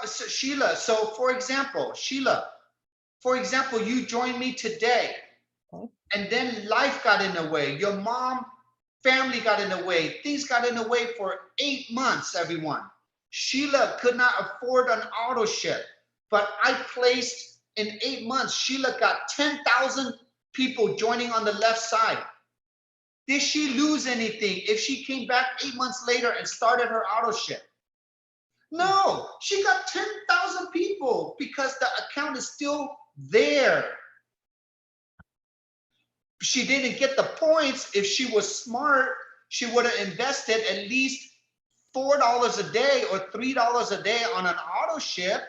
So Sheila, so for example, you joined me today, Okay. and then life got in the way. Your mom family got in the way. Things got in the way for 8 months, everyone. Sheila could not afford an auto ship, but I placed in 8 months, Sheila got 10,000 people joining on the left side. Did she lose anything if she came back 8 months later and started her auto ship? No, she got 10,000 people because the account is still there. She didn't get the points. If she was smart, she would have invested at least $4 a day or $3 a day on an auto ship,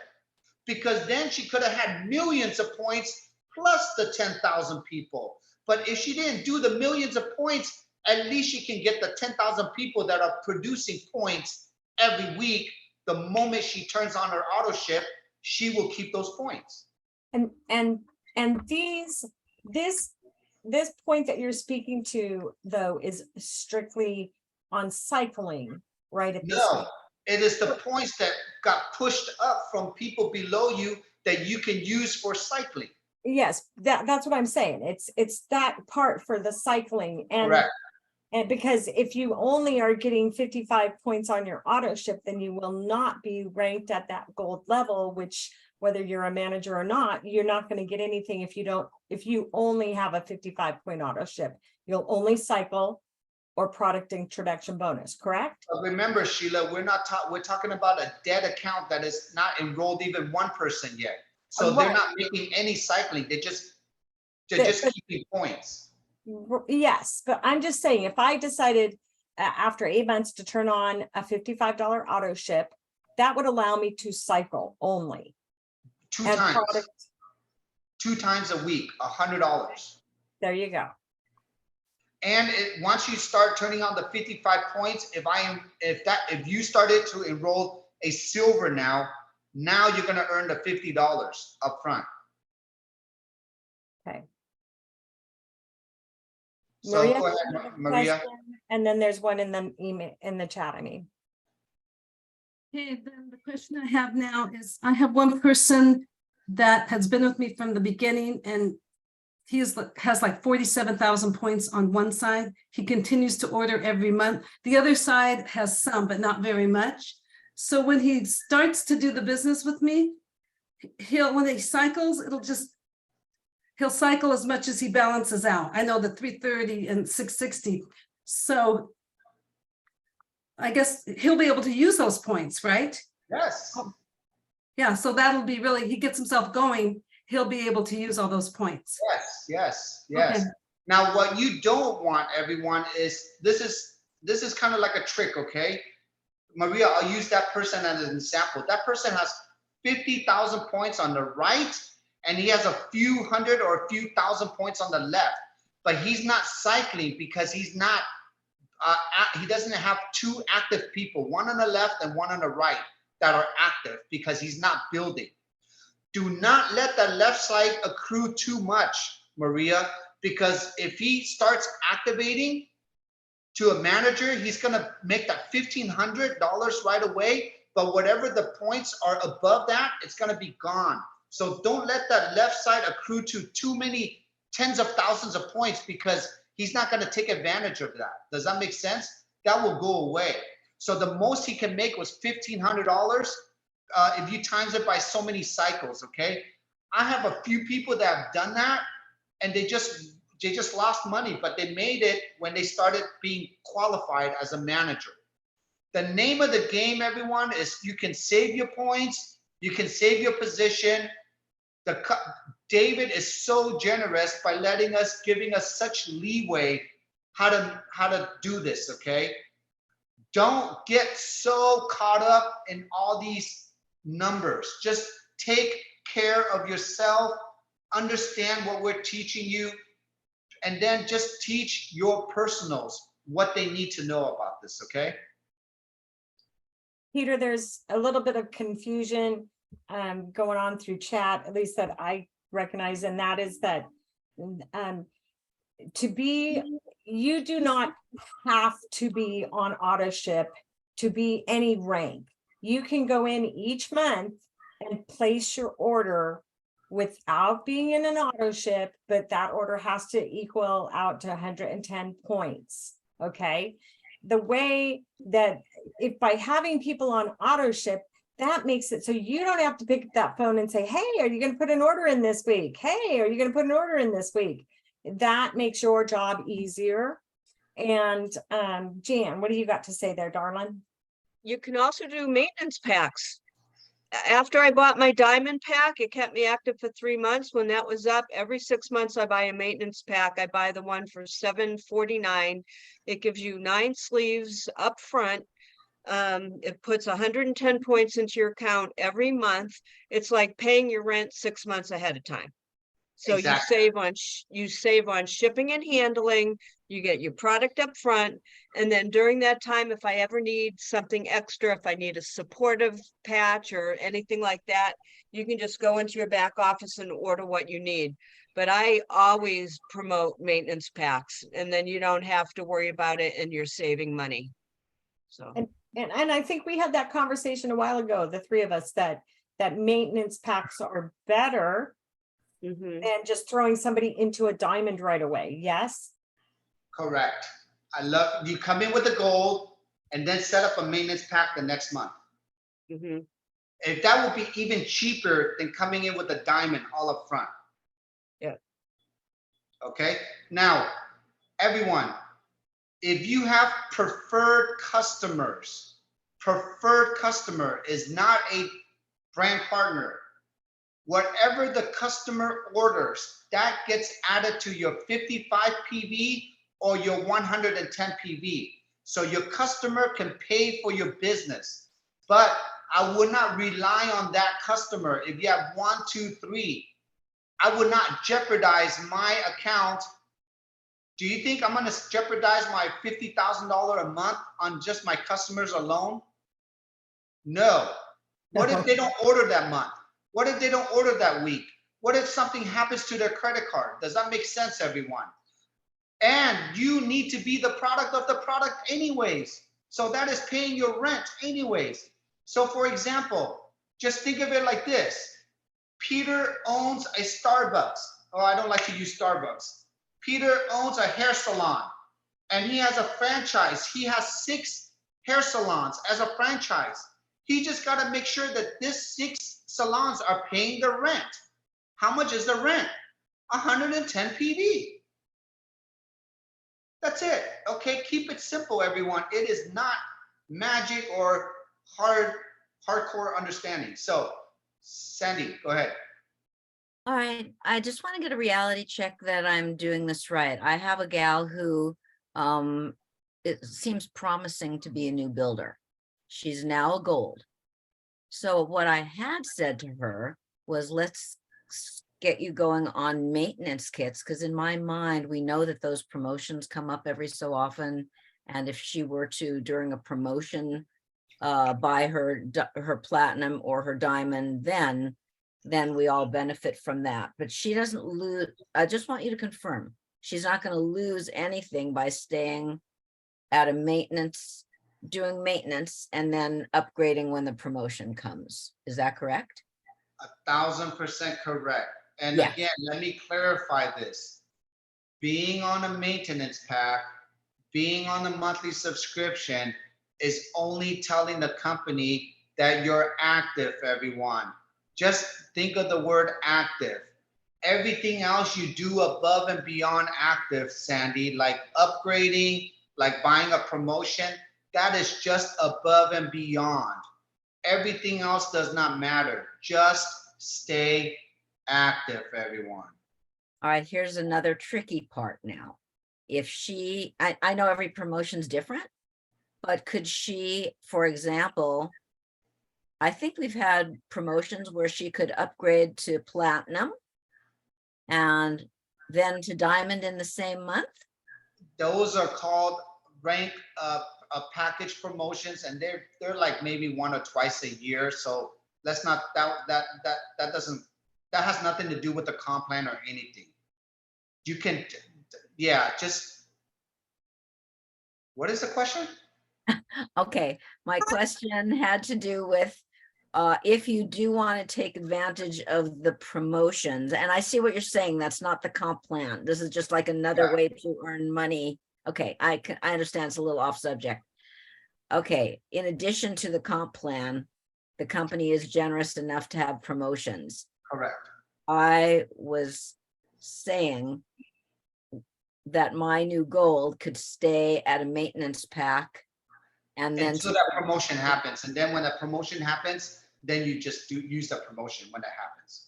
because then she could have had millions of points plus the 10,000 people. But if she didn't do the millions of points, at least she can get the 10,000 people that are producing points every week. The moment she turns on her auto ship, she will keep those points. And this point that you're speaking to, though, is strictly on cycling, right? At this No, point. it is the points that got pushed up from people below you that you can use for cycling. Yes, that's what I'm saying. It's that part for the cycling, and Correct. and because if you only are getting 55 points on your auto ship, then you will not be ranked at that gold level, which whether you're a manager or not, you're not going to get anything if you only have a 55 point auto ship. You'll only cycle or product introduction bonus, correct? But remember, Sheila, we're talking about a dead account that is not enrolled even one person yet. So they're Right. not making any cycling. They're just But- keeping points. Yes, but I'm just saying, if I decided after 8 months to turn on a $55 auto ship, that would allow me to cycle only. Two And times. product, 2 times a week, $100. there you go. And once you start turning on the 55 points, if you started to enroll a silver now you're going to earn the $50 up front. Okay. So Maria, go you ahead, have a Maria. question? And then there's one in the email, in the chat, I mean. Okay, then the question I have now is, I have one person that has been with me from the beginning, and he has like 47,000 points on one side. He continues to order every month. The other side has some, but not very much. So when he starts to do the business with me, when he cycles, he'll cycle as much as he balances out. I know the 330 and 660. So I guess he'll be able to use those points, right? Yes. Yeah, so that'll be really, he gets himself going, he'll be able to use all those points. Yes. Okay. Now, what you don't want, everyone, is this is kind of like a trick, okay? Maria, I'll use that person as an example. That person has 50,000 points on the right, and he has a few hundred or a few thousand points on the left, but he's not cycling because he's not, he doesn't have 2 active people, one on the left and one on the right that are active because he's not building. Do not let the left side accrue too much, Maria, because if he starts activating to a manager, he's going to make that $1,500 right away. But whatever the points are above that, it's going to be gone. So don't let that left side accrue to too many tens of thousands of points, because he's not going to take advantage of that. Does that make sense? That will go away. So the most he can make was $1,500 if you times it by so many cycles, okay? I have a few people that have done that, and they just lost money, but they made it when they started being qualified as a manager. The name of the game, everyone, is you can save your points, you can save your position. David is so generous by giving us such leeway how to do this, okay? Don't get so caught up in all these numbers. Just take care of yourself, understand what we're teaching you, and then just teach your personals what they need to know about this, okay? Peter, there's a little bit of confusion going on through chat, at least that I recognize, and that is that you do not have to be on auto ship to be any rank. You can go in each month and place your order without being in an auto ship, but that order has to equal out to 110 points. Okay. The way that if by having people on auto ship, that makes it so you don't have to pick up that phone and say, hey, are you going to put an order in this week? Hey, are you going to put an order in this week? That makes your job easier. And Jan, what do you got to say there, darling? You can also do maintenance packs. After I bought my diamond pack, it kept me active for 3 months. When that was up, every 6 months I buy a maintenance pack. I buy the one for $7.49. It gives you 9 sleeves up front. It puts 110 points into your account every month. It's like paying your rent 6 months ahead of time. So Exactly. you save on shipping and handling, you get your product up front. And then during that time, if I ever need something extra, if I need a supportive patch or anything like that, you can just go into your back office and order what you need. But I always promote maintenance packs, and then you don't have to worry about it and you're saving money. So. And I think we had that conversation a while ago, the three of us, that maintenance packs are better Mhm. than just throwing somebody into a diamond right away. Yes. Correct. I love, you come in with a goal and then set up a maintenance pack the next month. Mhm. If that would be even cheaper than coming in with a diamond all up front. Yeah. Okay. Now, everyone, if you have preferred customers, preferred customer is not a brand partner. Whatever the customer orders, that gets added to your 55 PV or your 110 PV. So your customer can pay for your business. But I would not rely on that customer. If you have 1, 2, 3, I would not jeopardize my account. Do you think I'm going to jeopardize my $50,000 a month on just my customers alone? No. What if they don't order that month? What if they don't order that week? What if something happens to their credit card? Does that make sense, everyone? And you need to be the product of the product anyways. So that is paying your rent anyways. So for example, just think of it like this. Peter owns a Starbucks. Oh, I don't like to use Starbucks. Peter owns a hair salon and he has a franchise. He has 6 hair salons as a franchise. He just got to make sure that this 6 salons are paying the rent. How much is the rent? 110 PV. That's it. Okay, keep it simple, everyone. It is not magic or hardcore understanding. So, Sandy, go ahead. All right, I just want to get a reality check that I'm doing this right. I have a gal who it seems promising to be a new builder. She's now a gold. So what I had said to her was, let's get you going on maintenance kits, because in my mind, we know that those promotions come up every so often. And if she were to, during a promotion, buy her platinum or her diamond, then we all benefit from that. But she doesn't lose. I just want you to confirm she's not going to lose anything by staying at a maintenance, doing maintenance, and then upgrading when the promotion comes. Is that correct? 1,000% correct. And Yeah. again, let me clarify this. Being on a maintenance pack, being on a monthly subscription is only telling the company that you're active, everyone. Just think of the word active. Everything else you do above and beyond active, Sandy, like upgrading, like buying a promotion, that is just above and beyond. Everything else does not matter. Just stay active, everyone. All right, here's another tricky part now. If she, I know every promotion's different, but could she, for example, I think we've had promotions where she could upgrade to platinum and then to diamond in the same month? Those are called rank package promotions, and they're like maybe 1 or twice a year. So let's not, that doesn't, that has nothing to do with the comp plan or anything. You can, yeah, just, what is the question? Okay, my question had to do with if you do want to take advantage of the promotions, and I see what you're saying, that's not the comp plan. This is just like another Yeah. way to earn money Okay, I understand it's a little off subject. Okay, in addition to the comp plan, the company is generous enough to have promotions. Correct. I was saying that my new gold could stay at a maintenance pack. And then Until that promotion happens. And then when that promotion happens, then you just use the promotion when that happens.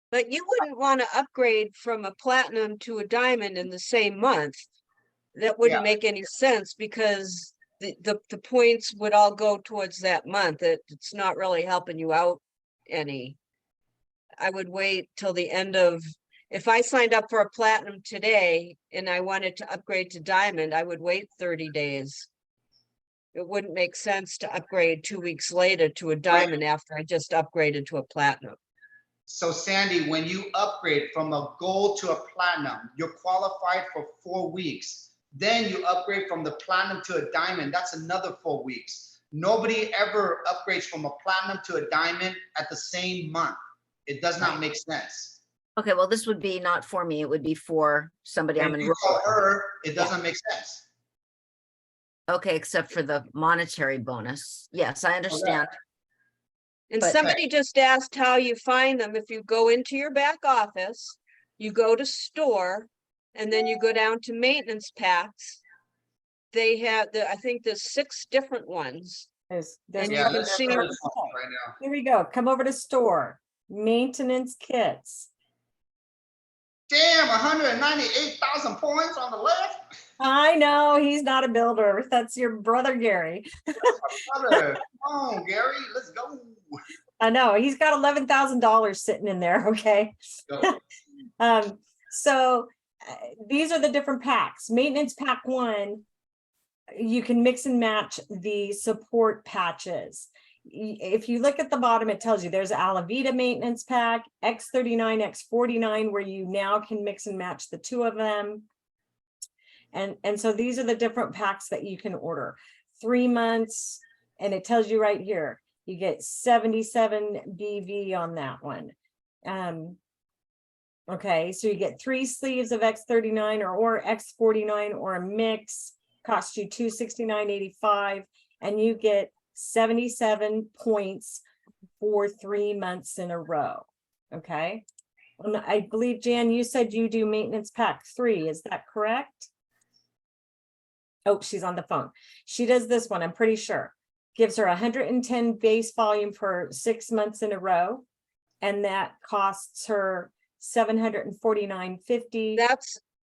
But you wouldn't want to upgrade from a platinum to a diamond in the same month. That wouldn't make any sense because the points would all go towards that month. It's not really helping you out any. I would wait till the end of, if I signed up for a platinum today and I wanted to upgrade to diamond, I would wait 30 days. It wouldn't make sense to upgrade 2 weeks later to a diamond after I just upgraded to a platinum. So Sandy, when you upgrade from a gold to a platinum, you're qualified for 4 weeks. Then you upgrade from the platinum to a diamond. That's another 4 weeks. Nobody ever upgrades from a platinum to a diamond at the same month. It does not make sense. okay, well, this would be not for me. It would be for somebody I'm And you enrolled. tell her it doesn't make sense. Okay, except for the monetary bonus. Yes, I understand. And But- somebody just asked how you find them. If you go into your back office, you go to store, and then you go down to maintenance packs. They have I think there's 6 different ones. There's And you Yeah, can let's see- start this one right now. Here we go. Come over to store, maintenance kits. Damn, 198,000 points on the left. I know he's not a builder. That's your brother, Gary. Brother, come on, Gary, let's go. I know he's got $11,000 sitting in there. Okay. Go. So these are the different packs. Maintenance pack 1, you can mix and match the support patches. If you look at the bottom, it tells you there's Alavita maintenance pack, X39, X49, where you now can mix and match the 2 of them. And so these are the different packs that you can order. 3 months, and it tells you right here, you get 77 BV on that one. Okay, so you get 3 sleeves of X39 or X49 or a mix, costs you $269.85, and you get 77 points for 3 months in a row. Okay. And I believe, Jan, you said you do maintenance pack 3. Is that correct? Oh, she's on the phone. She does this one, I'm pretty sure. Gives her 110 base volume for 6 months in a row. And that costs her $749.50.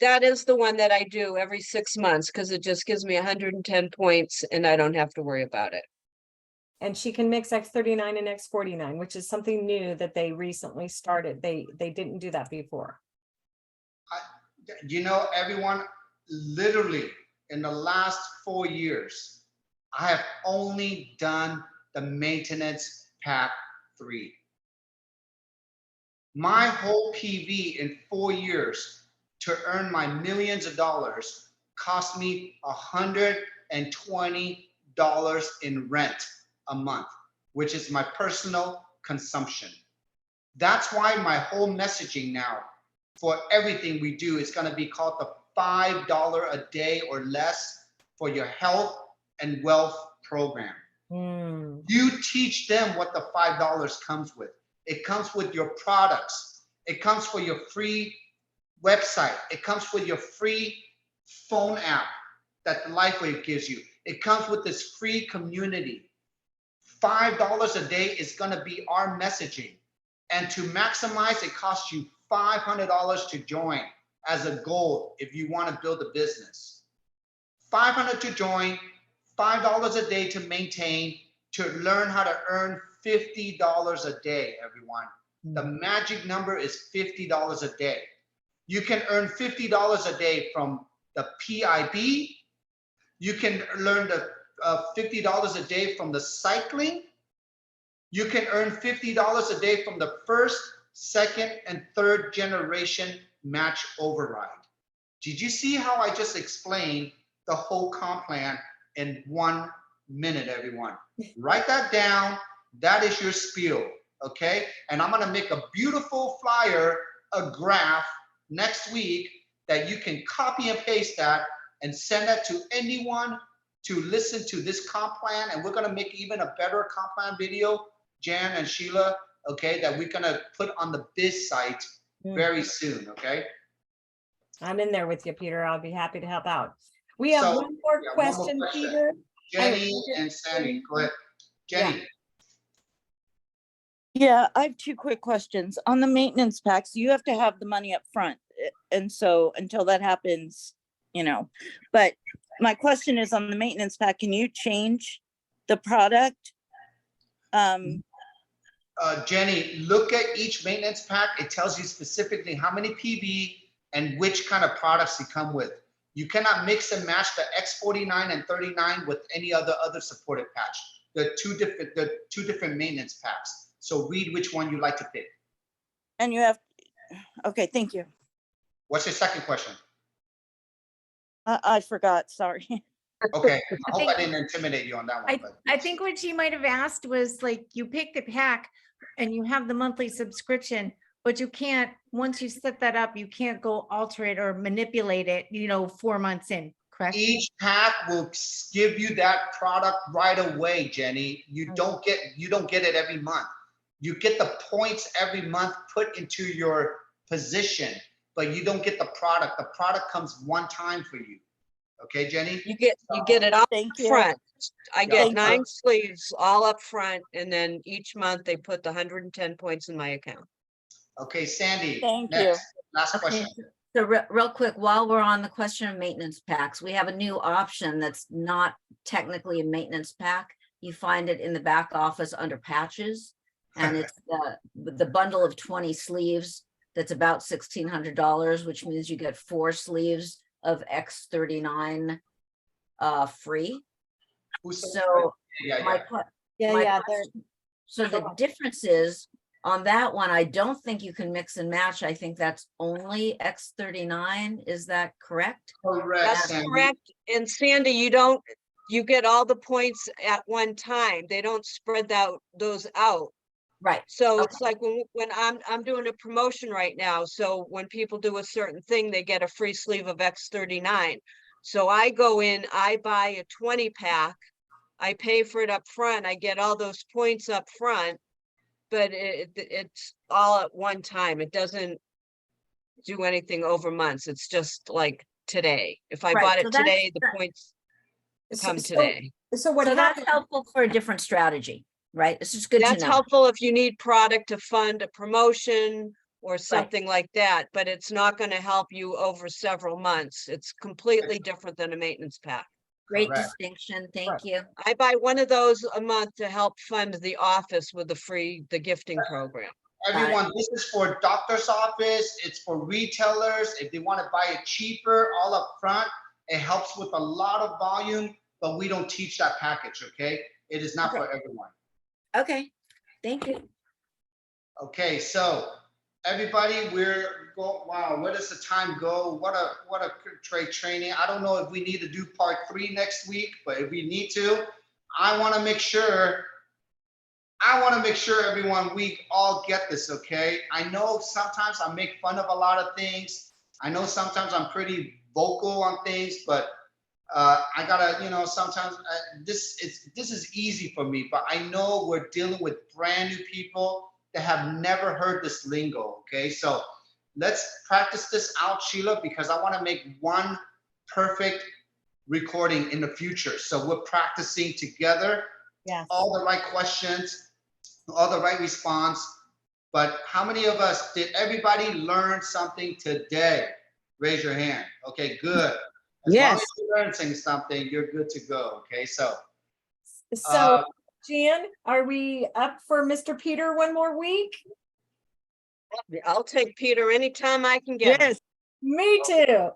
That is the one that I do every 6 months because it just gives me 110 points and I don't have to worry about it. And she can mix X39 and X49, which is something new that they recently started. They didn't do that before. You know, everyone, literally in the last 4 years, I have only done the maintenance pack 3. My whole PV in 4 years to earn my millions of dollars cost me $120 in rent a month, which is my personal consumption. That's why my whole messaging now for everything we do is going to be called the $5 a day or less for your health and wealth program. You teach them what the $5 comes with. It comes with your products. It comes for your free website. It comes with your free phone app that the Lifewave gives you. It comes with this free community. $5 a day is going to be our messaging. And to maximize, it costs you $500 to join as a goal if you want to build a business. $500 to join, $5 a day to maintain, to learn how to earn $50 a day, everyone. The magic number is $50 a day. You can earn $50 a day from the PIB. You can learn the $50 a day from the cycling. You can earn $50 a day from the first, second, and third generation match override. Did you see how I just explained the whole comp plan in 1 minute, everyone? Write that down. That is your spiel, okay? And I'm gonna make a beautiful flyer, a graph next week that you can copy and paste that and send that to anyone to listen to this comp plan. And we're gonna make even a better comp plan video, Jan and Sheila, okay, that we're gonna put on the Biz site very soon, okay? I'm in there with you, Peter. I'll be happy to help out. We have So, one more yeah, one more question, question. Peter. Jenny and Sandy, go ahead. Jenny. Yeah, I have 2 quick questions. On the maintenance packs, you have to have the money up front. And so until that happens, but my question is on the maintenance pack, can you change the product? Jenny, look at each maintenance pack. It tells you specifically how many PV and which kind of products they come with. You cannot mix and match the X49 and 39 with any other supported patch. They're two different maintenance packs. So read which one you like to pick. And you have, okay, thank you. What's your second question? I forgot, sorry. Okay, I hope I didn't intimidate you on that one. but- I think what she might have asked was like, you pick the pack and you have the monthly subscription, but you can't, once you set that up, you can't go alter it or manipulate it, 4 months in, correct? Each pack will give you that product right away, Jenny. You don't get it every month. You get the points every month put into your position, but you don't get the product. The product comes one time for you. Okay, Jenny? You get it up Thank you. front. I Yeah. get Thank you. 9 sleeves all up front, and then each month they put the 110 points in my account. Okay, Sandy. Thank next. you. Last Okay, question. so real quick, while we're on the question of maintenance packs, we have a new option that's not technically a maintenance pack. You find it in the back office under patches. And it's the bundle of 20 sleeves that's about $1,600, which means you get 4 sleeves of X39 free. Who said So yeah, my yeah. que- Yeah, my yeah, question- so the difference is on that one, I don't think you can mix and match. I think that's only X39. Is that correct? Correct, That's Sandy. correct. And Sandy, you get all the points at one time. They don't spread those out. Right. So it's like when I'm doing a promotion right now. So when people do a certain thing, they get a free sleeve of X39. So I go in, I buy a 20 pack, I pay for it up front, I get all those points up front, but it's all at one time. It doesn't do anything over months. It's just like today. If I Right, bought so it today, the that's- points So- come so- today. So what So that's happened? helpful for a different strategy, right? It's just good to That's know. helpful if you need product to fund a promotion or something like that, but it's not going to help you over several months. It's completely different than a maintenance pack. Great Correct. distinction. Thank Right. you. I buy one of those a month to help fund the office with the gifting program. Everyone, this is for doctor's office. It's for retailers. If they want to buy it cheaper, all up front, it helps with a lot of volume, but we don't teach that package, okay? It is not for everyone. Okay, thank you. Okay, so everybody, wow, where does the time go? What a trade training. I don't know if we need to do part 3 next week, but if we need to, I want to make sure everyone, we all get this, okay? I know sometimes I make fun of a lot of things. I know sometimes I'm pretty vocal on things, but I gotta, sometimes this is easy for me, but I know we're dealing with brand new people that have never heard this lingo, okay? So let's practice this out, Sheila, because I want to make one perfect recording in the future. So we're practicing together. Yes. All the right questions, all the right response. But how many of us, did everybody learn something today? Raise your hand. Okay, good. As long as you learn something, you're good to go. Okay, so. Jan, are we up for Mr. Peter one more week? I'll take Peter anytime I can get him. Me too.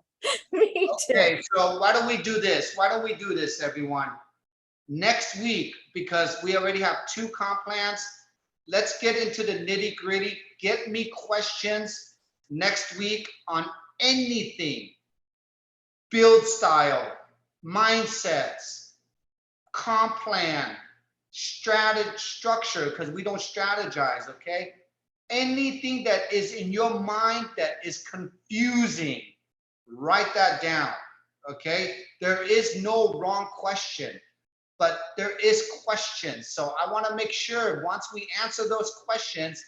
Me too. Okay, so why don't we do this? Everyone? Next week, because we already have 2 comp plans, let's get into the nitty gritty. Get me questions next week on anything. Build style, mindsets, comp plan, structure, because we don't strategize, okay? Anything that is in your mind that is confusing, write that down. okay? There is no wrong question, but there is questions. So I want to make sure once we answer those questions,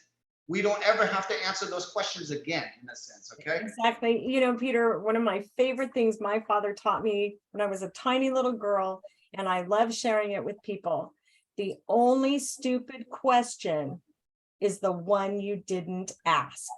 we don't ever have to answer those questions again, in a sense, okay? Exactly. You know, Peter, one of my favorite things my father taught me when I was a tiny little girl, and I love sharing it with people. The only stupid question is the one you didn't ask,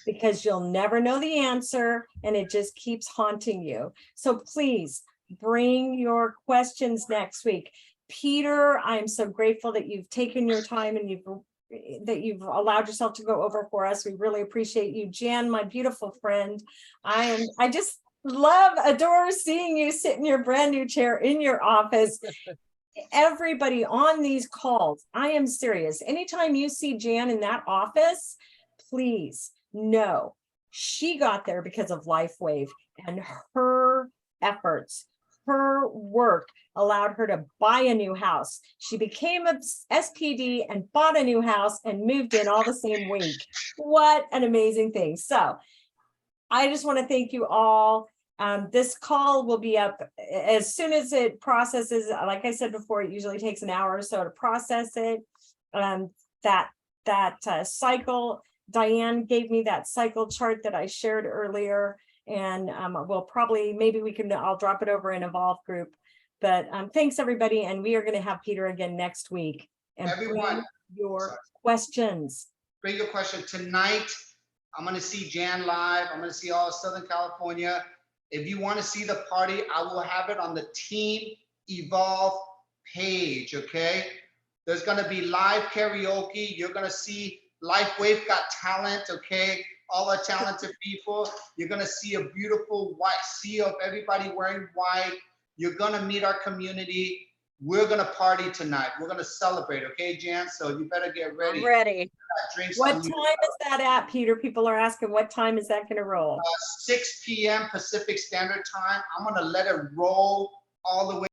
because you'll never know the answer and it just keeps haunting you. So please bring your questions next week. Peter, I'm so grateful that you've taken your time and you've allowed yourself to go over for us. We really appreciate you. Jan, my beautiful friend, I just adore seeing you sit in your brand new chair in your office. Everybody on these calls, I am serious. Anytime you see Jan in that office, please know she got there because of Lifewave, and her efforts, her work allowed her to buy a new house. She became a SPD and bought a new house and moved in all the same week. What an amazing thing. So I just want to thank you all. This call will be up as soon as it processes. Like I said before, it usually takes an hour or so to process it. That cycle, Diane gave me that cycle chart that I shared earlier, and we'll probably, I'll drop it over in Evolve group. But thanks everybody, and we are going to have Peter again next week. And Everyone, bring your questions. bring your question tonight. I'm going to see Jan live. I'm going to see all of Southern California. If you want to see the party, I will have it on the Team Evolve page, okay? There's going to be live karaoke. You're going to see Lifewave Got Talent, okay? All the talented people. You're going to see a beautiful white sea of everybody wearing white. You're going to meet our community. We're going to party tonight. We're going to celebrate, okay, Jan? So you better get ready. I'm ready. Drinks What on time you. is that at, Peter? People are asking, what time is that going to roll? 6 p.m. Pacific Standard Time. I'm going to let it roll all the way